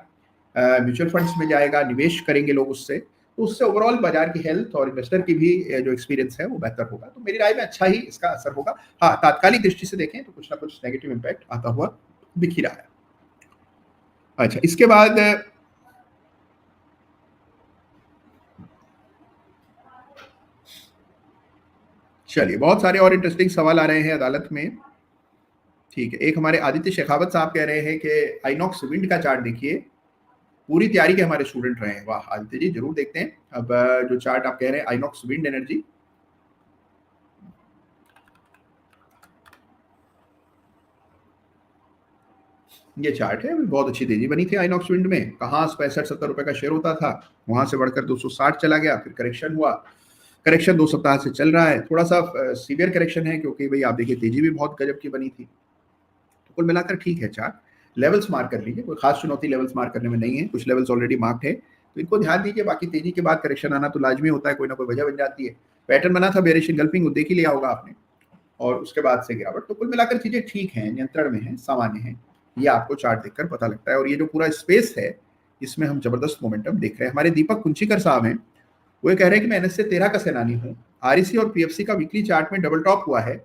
म्यूचुअल फंड्स में जाएगा, निवेश करेंगे लोग उससे, तो उससे ओवरऑल बाजार की हेल्थ और इन्वेस्टर की भी जो एक्सपीरियंस है वो बेहतर होगा। तो मेरी राय में अच्छा ही इसका असर होगा। हाँ, तात्कालिक दृष्टि से देखें तो कुछ ना कुछ नेगेटिव इम्पैक्ट आता हुआ दिख ही रहा है। अच्छा, इसके बाद चलिए, बहुत सारे और इंटरेस्टिंग सवाल आ रहे हैं अदालत में। ठीक है, एक हमारे आदित्य शेखावत साहब कह रहे हैं कि आइनॉक्स विंड का चार्ट देखिए, पूरी तैयारी के हमारे स्टूडेंट रहे हैं। वाह आदित्य जी, जरूर देखते हैं। अब जो चार्ट आप कह रहे हैं आइनॉक्स विंड एनर्जी, ये चार्ट है, बहुत अच्छी तेजी बनी थी आइनॉक्स विंड में। कहाँ 65-70 रुपए का शेयर होता था, वहां से बढ़कर 260 चला गया, फिर करेक्शन हुआ। करेक्शन 2 सप्ताह से चल रहा है, थोड़ा सा सीवियर करेक्शन है, क्योंकि भाई आप देखिए तेजी भी बहुत गजब की बनी थी। तो कुल मिलाकर ठीक है चार्ट। लेवल्स मार्क कर लीजिए, कोई खास चुनौती लेवल्स मार्क करने में नहीं है, कुछ लेवल्स ऑलरेडी मार्क्ड है, तो इनको ध्यान दीजिए। बाकी तेजी के बाद करेक्शन आना तो लाजमी होता है, कोई ना कोई वजह बन जाती है। पैटर्न बना था बेरिश एंगल्फिंग, देख ही लिया होगा आपने, और उसके बाद से गिरावट। तो कुल मिलाकर चीजें ठीक हैं, नियंत्रण में है, सामान्य है, ये आपको चार्ट देखकर पता लगता है। और ये जो पूरा स्पेस है इसमें हम जबरदस्त मोमेंटम देख रहे हैं। हमारे दीपक कुंचिकर साहब हैं, वो कह रहे हैं कि मैं एनएसए 13 का सेनानी हूँ, आरईसी और पीएफसी का वीकली चार्ट में डबल टॉप हुआ है,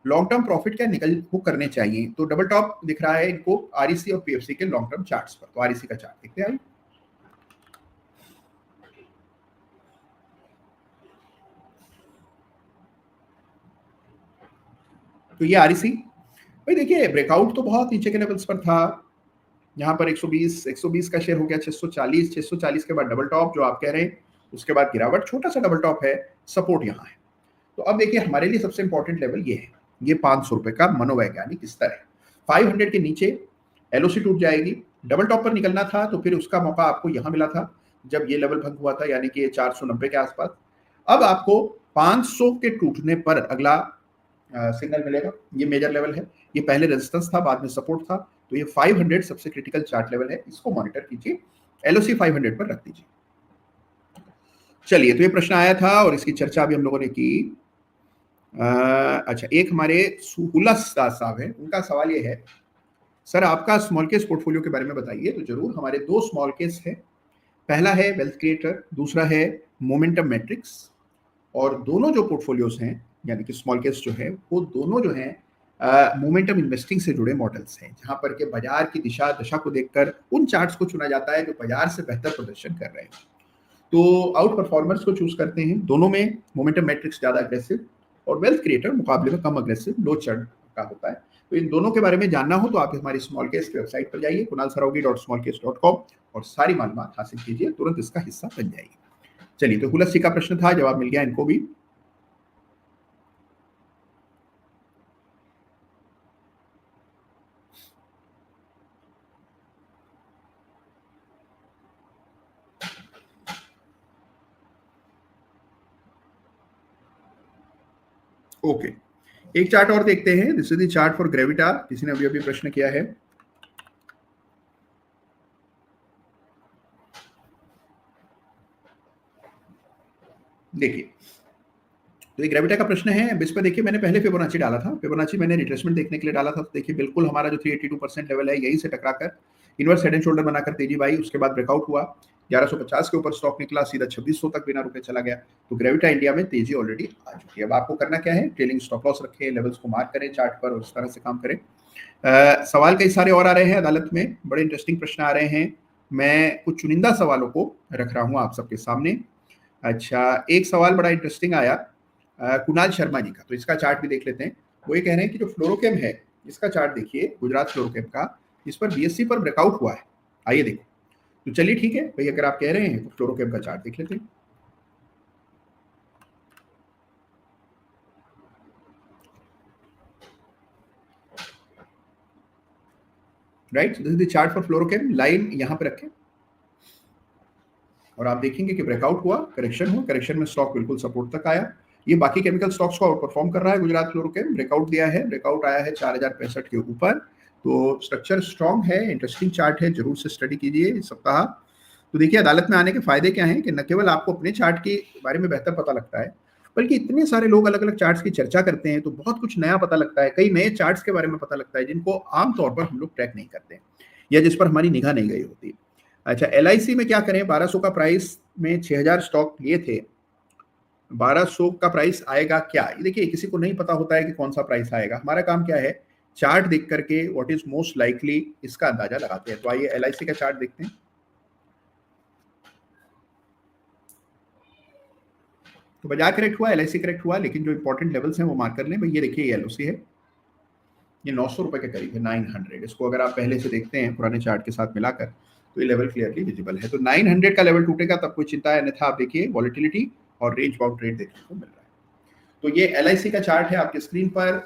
लॉन्ग टर्म प्रॉफिट क्या निकल वो करने चाहिए? तो डबल टॉप दिख रहा है इनको आरईसी और पीएफसी के लॉन्ग टर्म चार्ट्स पर। तो आरईसी का चार्ट देखते हैं। तो ये आरईसी भाई देखिए, ब्रेकआउट तो बहुत नीचे के लेवल्स पर था, यहाँ पर 120 का शेयर हो गया 640 के बाद डबल टॉप जो आप कह रहे हैं, उसके बाद गिरावट, छोटा सा डबल टॉप है, सपोर्ट यहाँ है। तो अब देखिए हमारे लिए सबसे इंपॉर्टेंट लेवल ये है, ये 500 रुपए का मनोवैज्ञानिक स्तर है। 500 के नीचे एलओसी टूट जाएगी, डबल टॉप पर निकलना था तो फिर उसका मौका आपको यहाँ मिला था जब ये लेवल भंग हुआ था, यानी कि 490 के आसपास। अब आपको 500 के टूटने पर अगला सिग्नल मिलेगा, ये मेजर लेवल है, ये पहले रेजिस्टेंस था, बाद में सपोर्ट था, तो ये 500 सबसे क्रिटिकल चार्ट लेवल है, इसको मॉनिटर कीजिए, एलओसी 500 पर रख दीजिए। चलिए, तो ये प्रश्न आया था और इसकी चर्चा भी हम लोगों ने की। अच्छा, एक हमारे सुहुलस दास साहब हैं, उनका सवाल ये है, सर आपका स्मॉल केस पोर्टफोलियो के बारे में बताइए। तो जरूर, हमारे 2 स्मॉल केस है, पहला है वेल्थ क्रिएटर, दूसरा है मोमेंटम मैट्रिक्स, और दोनों जो पोर्टफोलियोज हैं यानी कि स्मॉल केस जो है, वो दोनों जो हैं मोमेंटम इन्वेस्टिंग से जुड़े मॉडल्स हैं, जहां पर के बाजार की दिशा दशा को देखकर उन चार्ट्स को चुना जाता है जो बाजार से बेहतर प्रदर्शन कर रहे हैं। तो आउट परफॉर्मर्स को चूज करते हैं, दोनों में मोमेंटम मैट्रिक्स ज्यादा अग्रेसिव और वेल्थ क्रिएटर मुकाबले में कम अग्रेसिव, लो चढ़ का होता है। तो इन दोनों के बारे में जानना हो तो आप हमारी स्मॉल केस की वेबसाइट पर जाइए, kunalsaraogi.smallcase.com, और सारी मालूमात हासिल कीजिए, तुरंत इसका हिस्सा बन जाइए। चलिए, तो हुलस जी का प्रश्न था, जवाब मिल गया इनको भी। ओके, एक चार्ट और देखते हैं, this is the chart for Gravita, किसी ने अभी अभी प्रश्न किया है। देखिए, तो ये ग्रेविटा का प्रश्न है, इस पर देखिए मैंने पहले फिबोनाची डाला था, फिबोनाची मैंने रिट्रेसमेंट देखने के लिए डाला था, तो देखिए बिल्कुल हमारा जो 382% लेवल है, यहीं से टकराकर इनवर्स हेड एंड शोल्डर बनाकर तेजी आई, उसके बाद ब्रेकआउट हुआ, 1150 के ऊपर स्टॉक निकला, सीधा 2600 तक बिना रुके चला गया। तो ग्रेविटा इंडिया में तेजी ऑलरेडी आ चुकी है। अब आपको करना क्या है, ट्रेलिंग स्टॉप लॉस रखें, लेवल्स को मार्क करें चार्ट पर और उस तरह से काम करें। सवाल कई सारे और आ रहे हैं अदालत में, बड़े इंटरेस्टिंग प्रश्न आ रहे हैं। मैं कुछ चुनिंदा सवालों को रख रहा हूं आप सबके सामने। अच्छा, एक सवाल बड़ा इंटरेस्टिंग आया कुणाल शर्मा जी का, तो इसका चार्ट भी देख लेते हैं। वो ये कह रहे हैं कि जो फ्लोरोकेम है इसका चार्ट देखिए, गुजरात फ्लोरोकेम का, इस पर बीएससी पर ब्रेकआउट हुआ है। आइए देखो, तो चलिए ठीक है भाई, अगर आप कह रहे हैं तो फ्लोरोकेम का चार्ट देख लेते हैं। Right, this is the chart for Fluorochem. Line यहां पे रखें और आप देखेंगे कि ब्रेकआउट हुआ, करेक्शन हुआ, करेक्शन में स्टॉक बिल्कुल सपोर्ट तक आया। ये बाकी केमिकल स्टॉक्स को आउट परफॉर्म कर रहा है। गुजरात फ्लोरोकेम ब्रेकआउट दिया है, ब्रेकआउट आया है 4065 के ऊपर। तो स्ट्रक्चर स्ट्रॉन्ग है, इंटरेस्टिंग चार्ट है, जरूर से स्टडी कीजिए इस सप्ताह। तो देखिए, अदालत में आने के फायदे क्या हैं कि न केवल आपको अपने चार्ट के बारे में बेहतर पता लगता है, बल्कि इतने सारे लोग अलग अलग चार्ट्स की चर्चा करते हैं तो बहुत कुछ नया पता लगता है। कई नए चार्ट्स के बारे में पता लगता है जिनको आमतौर पर हम लोग ट्रैक नहीं करते या जिस पर हमारी निगाह नहीं गई होती। अच्छा, LIC में क्या करें, 1200 का प्राइस में 6000 स्टॉक लिए थे, 1200 का प्राइस आएगा क्या, ये देखिए किसी को नहीं पता होता है कि कौन सा प्राइस आएगा। हमारा काम क्या है, चार्ट देख करके व्हाट इज मोस्ट लाइकली इसका अंदाजा लगाते हैं। तो आइए LIC का चार्ट देखते हैं। तो बाजार करेक्ट हुआ, LIC करेक्ट हुआ, लेकिन जो इंपॉर्टेंट लेवल्स हैं वो मार्क कर लें भाई। ये देखिए, ये LOC है, ये 900 रुपए के करीब है, 900। इसको अगर आप पहले से देखते हैं पुराने चार्ट के साथ मिलाकर तो ये लेवल क्लियरली विजिबल है। तो 900 का लेवल टूटेगा तब कोई चिंता है, अन्यथा आप देखिए वॉलिटिलिटी और रेंज बाउंड ट्रेड देखने को मिल रहा है। तो ये LIC का चार्ट है आपकी स्क्रीन पर।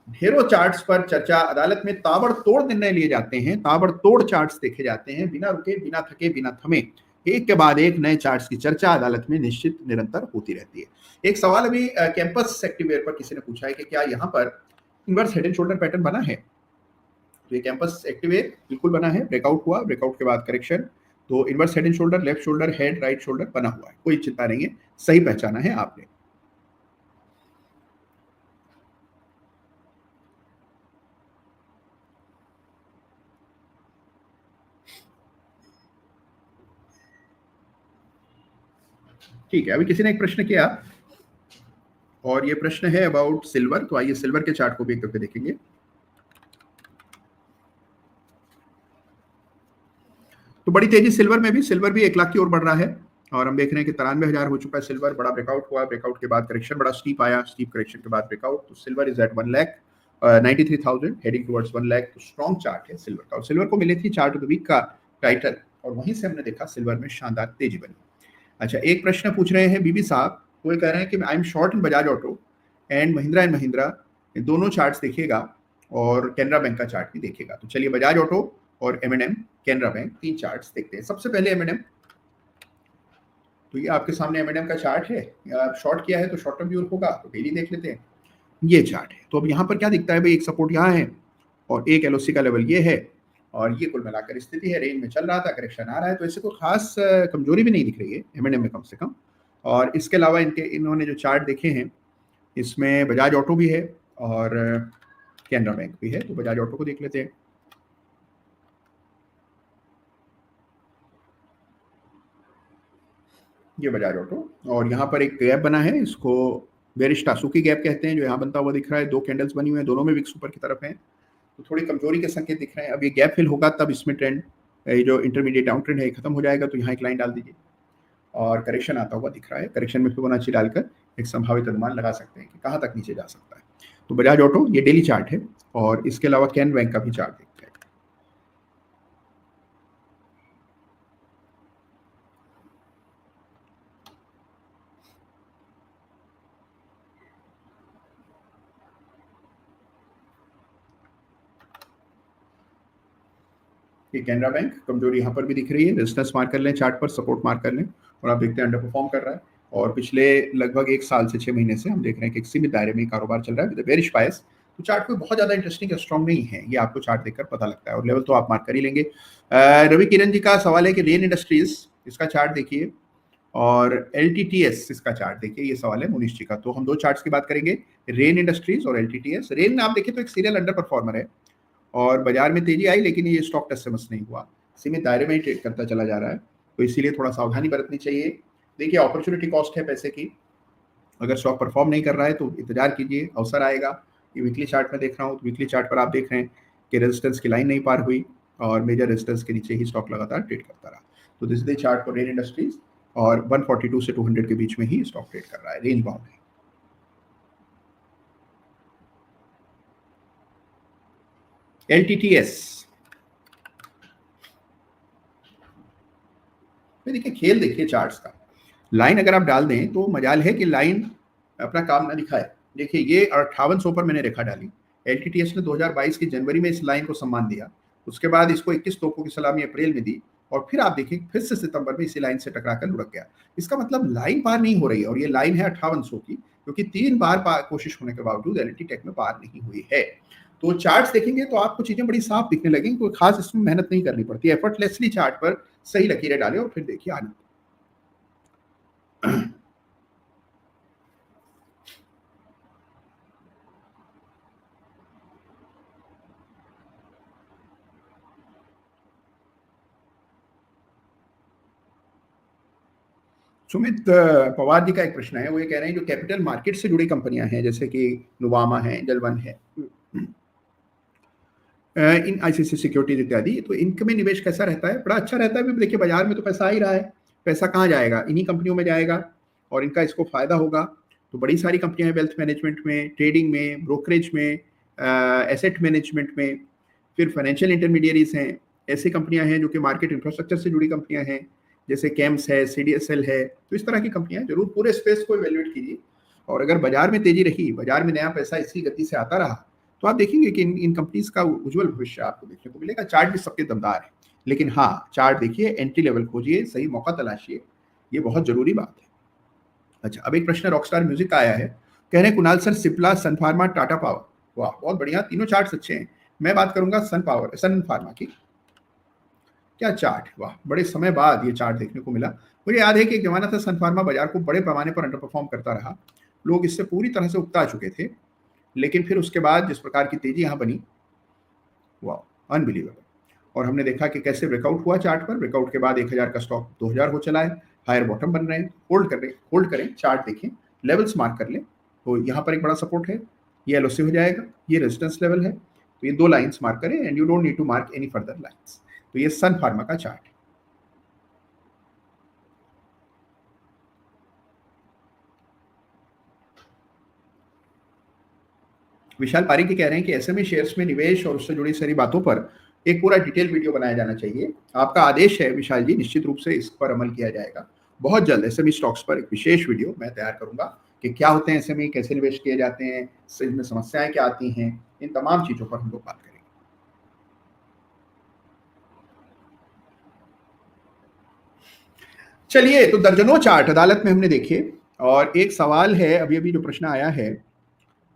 ढेरों चार्ट्स पर चर्चा, अदालत में ताबड़तोड़ निर्णय लिए जाते हैं, ताबड़तोड़ चार्ट्स देखे जाते हैं, बिना रुके, बिना थके, बिना थमे, एक के बाद एक नए चार्ट्स की चर्चा अदालत में निश्चित निरंतर होती रहती है। एक सवाल अभी कैंपस एक्टिवेयर पर किसी ने पूछा है कि क्या यहाँ पर inverse head and shoulder pattern बना है। तो ये कैंपस एक्टिवेयर बिल्कुल बना है, ब्रेकआउट हुआ, ब्रेकआउट के बाद करेक्शन। तो inverse head and shoulder, left shoulder, head, right shoulder बना हुआ है, कोई चिंता नहीं है, सही पहचाना है आपने। ठीक है, अभी किसी ने एक प्रश्न किया और ये प्रश्न है अबाउट सिल्वर। तो आइए सिल्वर के चार्ट को भी एक करके देखेंगे। तो बड़ी तेजी सिल्वर में भी, सिल्वर भी 1 लाख की ओर बढ़ रहा है और हम देख रहे हैं कि 93,000 हो चुका है सिल्वर। बड़ा ब्रेकआउट हुआ, ब्रेकआउट के बाद करेक्शन बड़ा स्टीप आया, स्टीप करेक्शन के बाद ब्रेकआउट। तो silver is at 1,93,000 heading towards 1 lakh. तो स्ट्रॉन्ग चार्ट है सिल्वर का। और सिल्वर को मिली थी चार्ट ऑफ द वीक का टाइटल और वहीं से हमने देखा सिल्वर में शानदार तेजी बनी। अच्छा, एक प्रश्न पूछ रहे हैं बीबी साहब, वो कह रहे हैं कि I am short in Bajaj auto and Mahindra, दोनों चार्ट्स देखिएगा और कैनरा बैंक का चार्ट भी देखिएगा। तो चलिए बजाज ऑटो और M&M, कैनरा बैंक, 3 चार्ट्स देखते हैं। सबसे पहले M&M। तो ये आपके सामने M&M का चार्ट है, शॉर्ट किया है तो शॉर्ट टर्म व्यू होगा, तो डेली देख लेते हैं। ये चार्ट है, तो अब यहाँ पर क्या दिखता है भाई, एक सपोर्ट यहाँ है और एक LOC का लेवल ये है और ये कुल मिलाकर स्थिति है। रेंज में चल रहा था, करेक्शन आ रहा है, तो ऐसे कोई खास कमजोरी भी नहीं दिख रही है M&M में कम से कम। और इसके अलावा इन्होंने जो चार्ट देखे हैं इसमें बजाज ऑटो भी है और कैनरा बैंक भी है। तो बजाज ऑटो को देख लेते हैं। ये बजाज ऑटो और यहाँ पर एक गैप बना है, इसको बेरिश टासुकी गैप कहते हैं, जो यहाँ बनता हुआ दिख रहा है। 2 कैंडल्स बनी हुई हैं, दोनों में विक्स ऊपर की तरफ हैं, तो थोड़ी कमजोरी के संकेत दिख रहे हैं। अब ये गैप फिल होगा तब इसमें ट्रेंड, ये जो इंटरमीडिएट डाउन ट्रेंड है खत्म हो जाएगा। तो यहाँ एक लाइन डाल दीजिए और करेक्शन आता हुआ दिख रहा है। करेक्शन में फिबोनाची डालकर एक संभावित अनुमान लगा सकते हैं कि कहाँ तक नीचे जा सकता है। तो बजाज ऑटो ये डेली चार्ट है और इसके अलावा कैन बैंक का भी चार्ट देखते हैं। ये कैनरा बैंक, कमजोरी यहाँ पर भी दिख रही है, रेजिस्टेंस मार्क कर लें चार्ट पर, सपोर्ट मार्क कर लें और आप देखते हैं अंडर परफॉर्म कर रहा है। और पिछले लगभग 1 साल से 6 महीने से हम देख रहे हैं कि एक सीमित दायरे में कारोबार चल रहा है विद बेरिश बायस। तो चार्ट कोई बहुत ज्यादा इंटरेस्टिंग या स्ट्रॉन्ग नहीं है, ये आपको चार्ट देखकर पता लगता है और लेवल तो आप मार्क कर ही लेंगे। रवि किरण जी का सवाल है कि रेन इंडस्ट्रीज, इसका चार्ट देखिए और LTTS इसका चार्ट देखिए, ये सवाल है मुनीश जी का। तो हम 2 चार्ट्स की बात करेंगे, रेन इंडस्ट्रीज और LTTS। रेन आप देखिए तो एक सीरियल अंडर परफॉर्मर है और बाजार में तेजी आई लेकिन ये स्टॉक टेस्ट से मस नहीं हुआ, सीमित दायरे में ही ट्रेड करता चला जा रहा है। तो इसीलिए थोड़ा सावधानी बरतनी चाहिए। देखिए अपॉर्चुनिटी कॉस्ट है पैसे की, अगर स्टॉक परफॉर्म नहीं कर रहा है तो इंतजार कीजिए, अवसर आएगा। ये वीकली चार्ट में देख रहा हूँ, तो वीकली चार्ट पर आप देख रहे हैं कि रेजिस्टेंस की लाइन नहीं पार हुई और मेजर रेजिस्टेंस के नीचे ही स्टॉक लगातार ट्रेड करता रहा। तो this is the chart for rain industries, और 142 से 200 के बीच में ही स्टॉक ट्रेड कर रहा है, रेंज बाउंड है। एलटीटीएस देखिए, खेल देखिए चार्ट्स का, लाइन अगर आप डाल दें तो मजाल है कि लाइन अपना काम ना दिखाए। देखिए ये 5800 पर मैंने रेखा डाली, एलटीटीएस ने 2022 की जनवरी में इस लाइन को सम्मान दिया, उसके बाद इसको 21 तोपों की सलामी अप्रैल में दी, और फिर आप देखिए फिर से सितंबर में इसी लाइन से टकराकर लुढ़क गया। इसका मतलब लाइन पार नहीं हो रही है, और ये लाइन है 5800 की, क्योंकि 3 बार कोशिश होने के बावजूद एलटी टेक में पार नहीं हुई है। तो चार्ट्स देखेंगे तो आपको चीजें बड़ी साफ दिखने लगेंगी, कोई खास इसमें मेहनत नहीं करनी पड़ती, एफर्टलेसली चार्ट पर सही लकीरें डालें और फिर देखिए आनंद। सुमित पवार जी का एक प्रश्न है, वो ये कह रहे हैं जो कैपिटल मार्केट से जुड़ी कंपनियां हैं जैसे कि नुवामा है, जलवन है, इन आईसीसी सिक्योरिटीज इत्यादि, तो इनमें निवेश कैसा रहता है? बड़ा अच्छा रहता है। देखिए बाजार में तो पैसा आ ही रहा है, पैसा कहाँ जाएगा? इन्हीं कंपनियों में जाएगा और इनका इसको फायदा होगा। तो बड़ी सारी कंपनियां हैं वेल्थ मैनेजमेंट में, ट्रेडिंग में, ब्रोकरेज में, एसेट मैनेजमेंट में, फिर फाइनेंशियल इंटरमीडियरीज हैं, ऐसी कंपनियां हैं जो कि मार्केट इंफ्रास्ट्रक्चर से जुड़ी कंपनियां हैं, जैसे कैम्स है, सीडीएसएल है। तो इस तरह की कंपनियां जरूर पूरे स्पेस को इवेल्युएट कीजिए, और अगर बाजार में तेजी रही, बाजार में नया पैसा इसी गति से आता रहा, तो आप देखेंगे कि इन कंपनीज का उज्जवल भविष्य आपको देखने को मिलेगा। चार्ट भी सबके दमदार है, लेकिन हाँ चार्ट देखिए, एंट्री लेवल खोजिए, सही मौका तलाशिए, ये बहुत जरूरी बात है। अच्छा, अब एक प्रश्न रॉकस्टार म्यूजिक का आया है, कह रहे हैं कुणाल सर सिप्ला, सन फार्मा, टाटा पावर। वाह बहुत बढ़िया, तीनों चार्ट अच्छे हैं। मैं बात करूंगा सन फार्मा की। क्या चार्ट, वाह बड़े समय बाद ये चार्ट देखने को मिला। मुझे याद है कि एक जमाना था सन फार्मा बाजार को बड़े पैमाने पर अंडर परफॉर्म करता रहा, लोग इससे पूरी तरह से उकता चुके थे, लेकिन फिर उसके बाद जिस प्रकार की तेजी यहाँ बनी, वाह अनबिलीवेबल। और हमने देखा कि कैसे ब्रेकआउट हुआ चार्ट पर, ब्रेकआउट के बाद 1000 का स्टॉक 2000 हो चला है, हायर बॉटम बन रहे हैं, होल्ड करें, चार्ट देखें, लेवल्स मार्क कर लें। तो यहाँ पर एक बड़ा सपोर्ट है, ये एलओसी हो जाएगा, ये रेजिस्टेंस लेवल है, तो ये 2 लाइंस मार्क करें, and you don't need to mark any further lines. तो ये सन फार्मा का चार्ट है। विशाल पारी के कह रहे हैं कि एसएमई शेयर्स में निवेश और उससे जुड़ी सारी बातों पर एक पूरा डिटेल वीडियो बनाया जाना चाहिए। आपका आदेश है विशाल जी, निश्चित रूप से इस पर अमल किया जाएगा। बहुत जल्द एसएमई स्टॉक्स पर एक विशेष वीडियो मैं तैयार करूंगा कि क्या होते हैं एसएमई, कैसे निवेश किए जाते हैं, इसमें समस्याएं क्या आती हैं, इन तमाम चीजों पर हम लोग बात करेंगे। चलिए, तो दर्जनों चार्ट अदालत में हमने देखे, और एक सवाल है, अभी अभी जो प्रश्न आया है,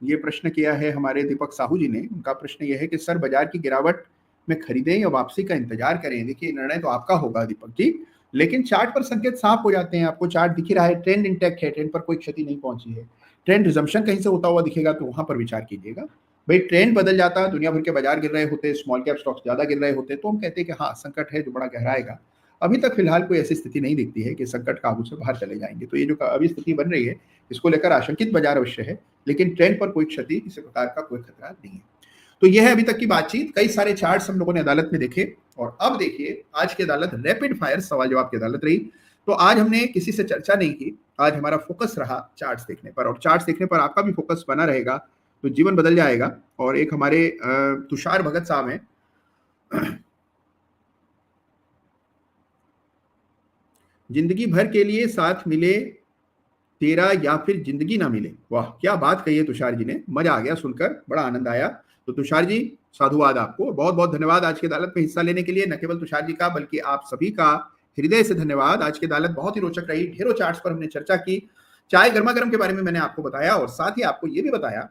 ये प्रश्न किया है हमारे दीपक साहू जी ने। उनका प्रश्न यह है कि सर बाजार की गिरावट में खरीदें या वापसी का इंतजार करें? देखिए निर्णय तो आपका होगा दीपक जी, लेकिन चार्ट पर संकेत साफ हो जाते हैं। आपको चार्ट दिख रहा है, ट्रेंड इंटैक्ट है, ट्रेंड पर कोई क्षति नहीं पहुंची है। ट्रेंड रिजम्पशन कहीं से होता हुआ दिखेगा तो वहां पर विचार कीजिएगा। भाई ट्रेंड बदल जाता, दुनिया भर के बाजार गिर रहे होते, स्मॉल कैप स्टॉक्स ज्यादा गिर रहे होते, तो हम कहते हैं कि हाँ संकट है जो बड़ा गहराएगा। अभी तक फिलहाल कोई ऐसी स्थिति नहीं दिखती है कि संकट काबू से बाहर चले जाएंगे। तो ये जो अभी स्थिति बन रही है, इसको लेकर आशंकित बाजार अवश्य है, लेकिन ट्रेंड पर कोई क्षति, किसी प्रकार का कोई खतरा नहीं है। तो यह है अभी तक की बातचीत। कई सारे चार्ट्स हम लोगों ने अदालत में देखे, और अब देखिए आज की अदालत रैपिड फायर सवाल जवाब की अदालत रही। तो आज हमने किसी से चर्चा नहीं की, आज हमारा फोकस रहा चार्ट्स देखने पर, और चार्ट्स देखने पर आपका भी फोकस बना रहेगा तो जीवन बदल जाएगा। और एक हमारे तुषार भगत साहब हैं, जिंदगी भर के लिए साथ मिले तेरा या फिर जिंदगी ना मिले। वाह क्या बात कही है तुषार जी ने, मजा आ गया सुनकर, बड़ा आनंद आया। तो तुषार जी साधुवाद आपको, बहुत बहुत धन्यवाद आज की अदालत में हिस्सा लेने के लिए। न केवल तुषार जी का बल्कि आप सभी का हृदय से धन्यवाद। आज की अदालत बहुत ही रोचक रही, ढेरों चार्ट्स पर हमने चर्चा की, चाय गर्मा गर्म के बारे में मैंने आपको बताया, और साथ ही आपको ये भी बताया